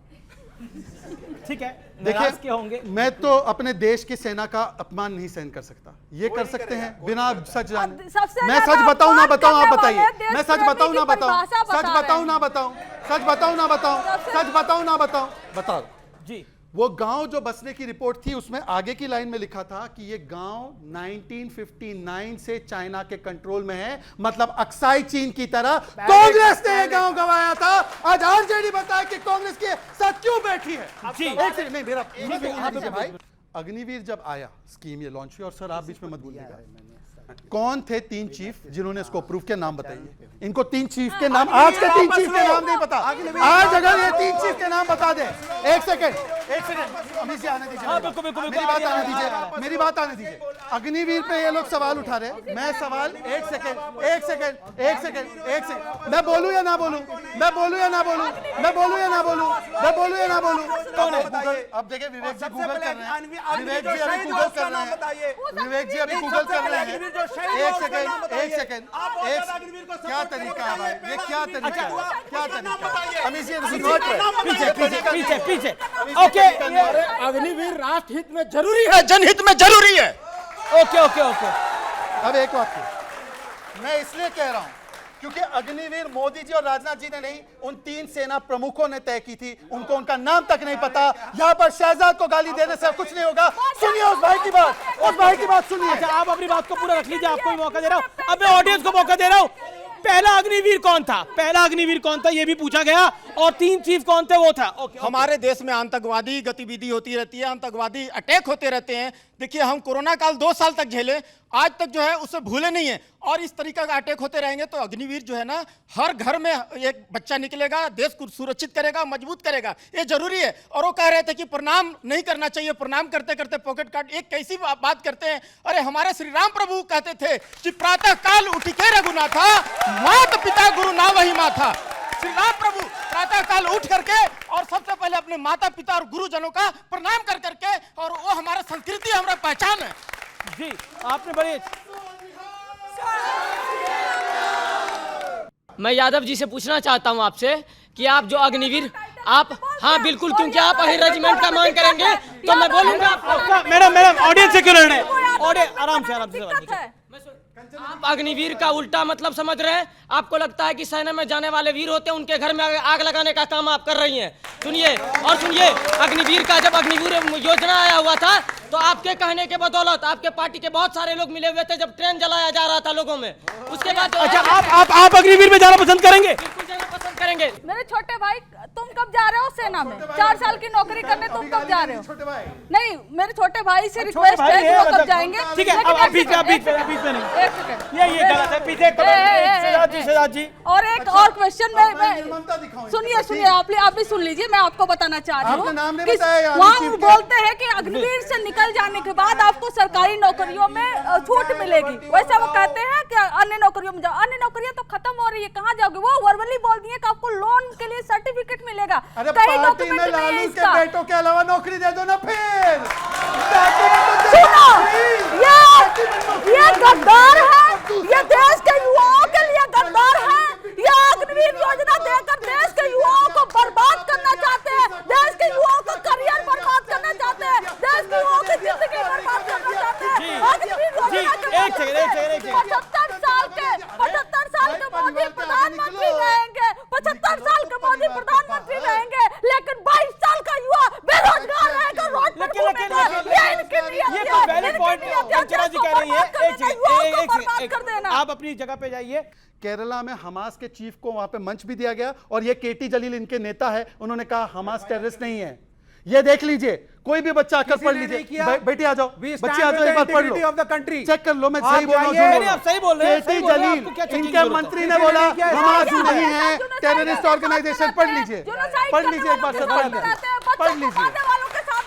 ठीक है, देखिए के होंगे। मैं तो अपने देश की सेना का अपमान नहीं सहन कर सकता, ये कर सकते हैं बिना सच जाने। मैं सच बताऊं ना बताऊं, आप बताइए। मैं सच बताऊं ना बताऊं, सच बताऊं ना बताऊं, सच बताऊं ना बताऊं, सच बताऊं ना बताऊं, बताओ जी। वो गांव जो बसने की रिपोर्ट थी, उसमें आगे की लाइन में लिखा था कि ये गांव 1959 से चाइना के कंट्रोल में है, मतलब अक्साई चीन की तरह कांग्रेस ने ये गांव गंवाया था। आज आरजेडी बताया कि कांग्रेस के साथ क्यों बैठी है। जी नहीं मेरा भाई, अग्निवीर जब आया स्कीम ये लॉन्च हुई, और सर आप बीच में मत बोलिएगा, कौन थे 3 चीफ जिन्होंने इसको अप्रूव किया? नाम बताइए इनको 3 चीफ के नाम। आज के 3 चीफ के नाम नहीं पता, आज अगर ये 3 चीफ के नाम बता दे। एक सेकंड अभी से आने दीजिए, मेरी बात आने दीजिए, मेरी बात आने दीजिए। अग्निवीर पे ये लोग सवाल उठा रहे हैं, मैं सवाल एक सेकंड, मैं बोलूं या ना बोलूं? मैं बोलूं या ना बोलूं? मैं बोलूं या ना बोलूं? मैं बोलूं या ना बोलूं? कौन है? अब देखिए विवेक जी गूगल कर रहे हैं, विवेक जी अभी गूगल कर रहे हैं, विवेक जी अभी गूगल कर रहे हैं। एक सेकंड, क्या तरीका है भाई? ये क्या तरीका है? क्या तरीका है? अमीश जी पीछे ओके। अग्निवीर राष्ट्र हित में जरूरी है, जनहित में जरूरी है। ओके। अब एक वाक्य मैं इसलिए कह रहा हूं क्योंकि अग्निवीर मोदी जी और राजनाथ जी ने नहीं, उन 3 सेना प्रमुखों ने तय की थी, उनको उनका नाम तक नहीं पता। यहाँ पर शहजाद को गाली देने से कुछ नहीं होगा। सुनिए उस भाई की बात, उस भाई की बात सुनिए। अच्छा आप अपनी बात को पूरा रख लीजिए, आपको भी मौका दे रहा हूँ, अब मैं ऑडियंस को मौका दे रहा हूँ। पहला अग्निवीर कौन था? पहला अग्निवीर कौन था ये भी पूछा गया, और 3 चीफ कौन थे वो था। ओके। हमारे देश में आतंकवादी गतिविधि होती रहती है, आतंकवादी अटैक होते रहते हैं। देखिए हम कोरोना काल 2 साल तक झेले, आज तक जो है उससे भूले नहीं है, और इस तरीका का अटैक होते रहेंगे तो अग्निवीर जो है ना, हर घर में एक बच्चा निकलेगा, देश को सुरक्षित करेगा, मजबूत करेगा, ये जरूरी है। और वो कह रहे थे कि प्रणाम नहीं करना चाहिए, प्रणाम करते करते पॉकेट काट। एक कैसी बात करते हैं, अरे हमारे श्री राम प्रभु कहते थे कि प्रातः काल उठ के रघुनाथा, माता पिता गुरु ना वही माथा। श्री राम प्रभु प्रातः काल उठ करके और सबसे पहले अपने माता पिता और गुरुजनों का प्रणाम कर करके, और वो हमारा संस्कृति, हमारा पहचान है। जी आपने बड़े। मैं यादव जी से पूछना चाहता हूं आपसे कि आप जो अग्निवीर, आप हाँ बिल्कुल, क्योंकि आप अही रेजिमेंट का मांग करेंगे तो मैं बोलूंगा आपको। मैडम ऑडियंस से क्यों लड़ रहे हैं? ऑडियंस आराम से सवाल कीजिए। आप अग्निवीर का उल्टा मतलब समझ रहे हैं। आपको लगता है कि सेना में जाने वाले वीर होते हैं, उनके घर में आग लगाने का काम आप कर रही हैं। सुनिए और सुनिए, अग्निवीर का जब अग्निवीर योजना आया हुआ था तो आपके कहने के बदौलत आपके पार्टी के बहुत सारे लोग मिले हुए थे जब ट्रेन जलाया जा रहा था लोगों में। उसके बाद अच्छा आप अग्निवीर में जाना पसंद करेंगे? बिल्कुल जाना पसंद करेंगे। मेरे छोटे भाई तुम कब जा रहे हो सेना में? 4 साल की नौकरी करने तुम कब जा रहे हो? नहीं, मेरे छोटे भाई से रिक्वेस्ट है कि वो कब जाएंगे। ठीक है, अब बीच में नहीं, ये गलत है। पीछे शहजाद जी। और एक और क्वेश्चन में सुनिए आप भी सुन लीजिए, मैं आपको बताना चाह रही हूँ। वहाँ बोलते हैं कि अग्निवीर से निकल जाने के बाद आपको सरकारी नौकरियों में छूट मिलेगी, वैसे वो कहते हैं कि अन्य नौकरियों में जाओ। अन्य नौकरियां तो खत्म हो रही है, कहाँ जाओगे? वो वर्बली बोल दिए कि आपको लोन के लिए सर्टिफिकेट मिलेगा। अरे कई पार्टी में डॉक्यूमेंट में लालू के इसका बेटों के अलावा नौकरी दे दो ना फिर। सुनो, ये गद्दार है, ये देश के युवाओं के लिए गद्दार है। ये अग्निवीर योजना देकर देश के युवाओं को बर्बाद करना चाहते हैं, देश के युवाओं का करियर बर्बाद करना चाहते हैं, देश के युवाओं की जिंदगी बर्बाद करना चाहते हैं। अग्निवीर योजना के 75 साल के मोदी प्रधानमंत्री रहेंगे, 75 साल के मोदी प्रधानमंत्री रहेंगे, लेकिन 22 साल का युवा बेरोजगार रहेगा, रोड पर घूमेगा। ये इनकी नियत है, वैलिड पॉइंट अंजना जी कह रही है। एक आप अपनी जगह पे जाइए। केरला में हमास के चीफ को वहां पे मंच भी दिया गया और ये केटी जलील इनके नेता है, उन्होंने कहा हमास टेररिस्ट नहीं है। ये देख लीजिए, कोई भी बच्चा आकर पढ़ लीजिए। बेटी आ जाओ, बच्चे आ जाओ, एक बार पढ़ लो, चेक कर लो। मैं सही बोल रहा हूँ, आप सही बोल रहे हैं। केटी जलील इनके मंत्री ने बोला हमास नहीं है, टेररिस्ट ऑर्गेनाइजेशन। पढ़ लीजिए, पढ़ लीजिए एक बार सर, पढ़ लीजिए,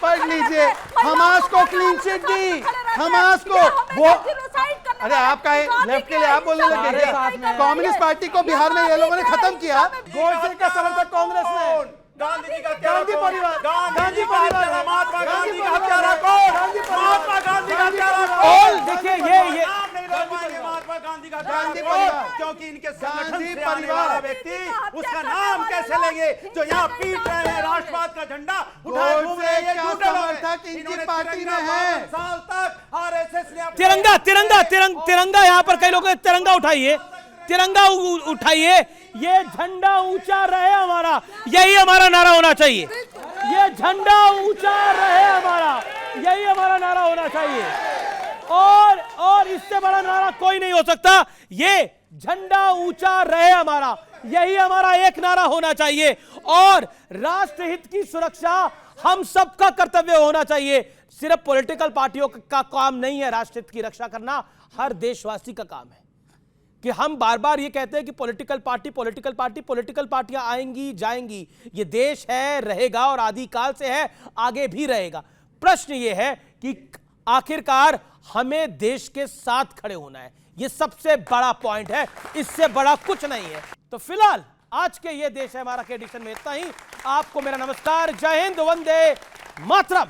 पढ़ लीजिए। हमास को क्लीन चिट दी, हमास को वो। अरे आपका लेफ्ट के लिए आप बोलने लगे। कम्युनिस्ट पार्टी को बिहार में ये लोगों ने खत्म किया। गोडसे का समर्थक कांग्रेस ने, गांधी परिवार, गांधी परिवार, महात्मा गांधी का हत्यारा कौन? महात्मा गांधी का हत्यारा कौन? देखिए ये महात्मा गांधी का गांधी परिवार, क्योंकि इनके संगठन से आने वाला व्यक्ति उसका नाम कैसे लेंगे जो यहाँ पीट रहे हैं, राष्ट्रवाद का झंडा उठाए घूम रहे हैं। समर्थक इनकी पार्टी में है। साल तक आरएसएस ने तिरंगा तिरंगा तिरंगा यहाँ पर कई लोगों ने तिरंगा उठाइए, तिरंगा उठाइए। ये झंडा ऊंचा रहे हमारा, यही हमारा नारा होना चाहिए। ये झंडा ऊंचा रहे हमारा, यही हमारा नारा होना चाहिए। और इससे बड़ा नारा कोई नहीं हो सकता। ये झंडा ऊंचा रहे हमारा, यही हमारा एक नारा होना चाहिए। और राष्ट्रहित की सुरक्षा हम सबका कर्तव्य होना चाहिए। सिर्फ पॉलिटिकल पार्टियों का काम नहीं है राष्ट्रहित की रक्षा करना, हर देशवासी का काम है। कि हम बार बार ये कहते हैं कि पॉलिटिकल पार्टियां आएंगी जाएंगी, ये देश है, रहेगा और आदिकाल से है, आगे भी रहेगा। प्रश्न ये है कि आखिरकार हमें देश के साथ खड़े होना है, ये सबसे बड़ा पॉइंट है, इससे बड़ा कुछ नहीं है। तो फिलहाल आज के ये देश है हमारा के एडिशन में इतना ही। आपको मेरा नमस्कार, जय हिंद, वंदे मातरम।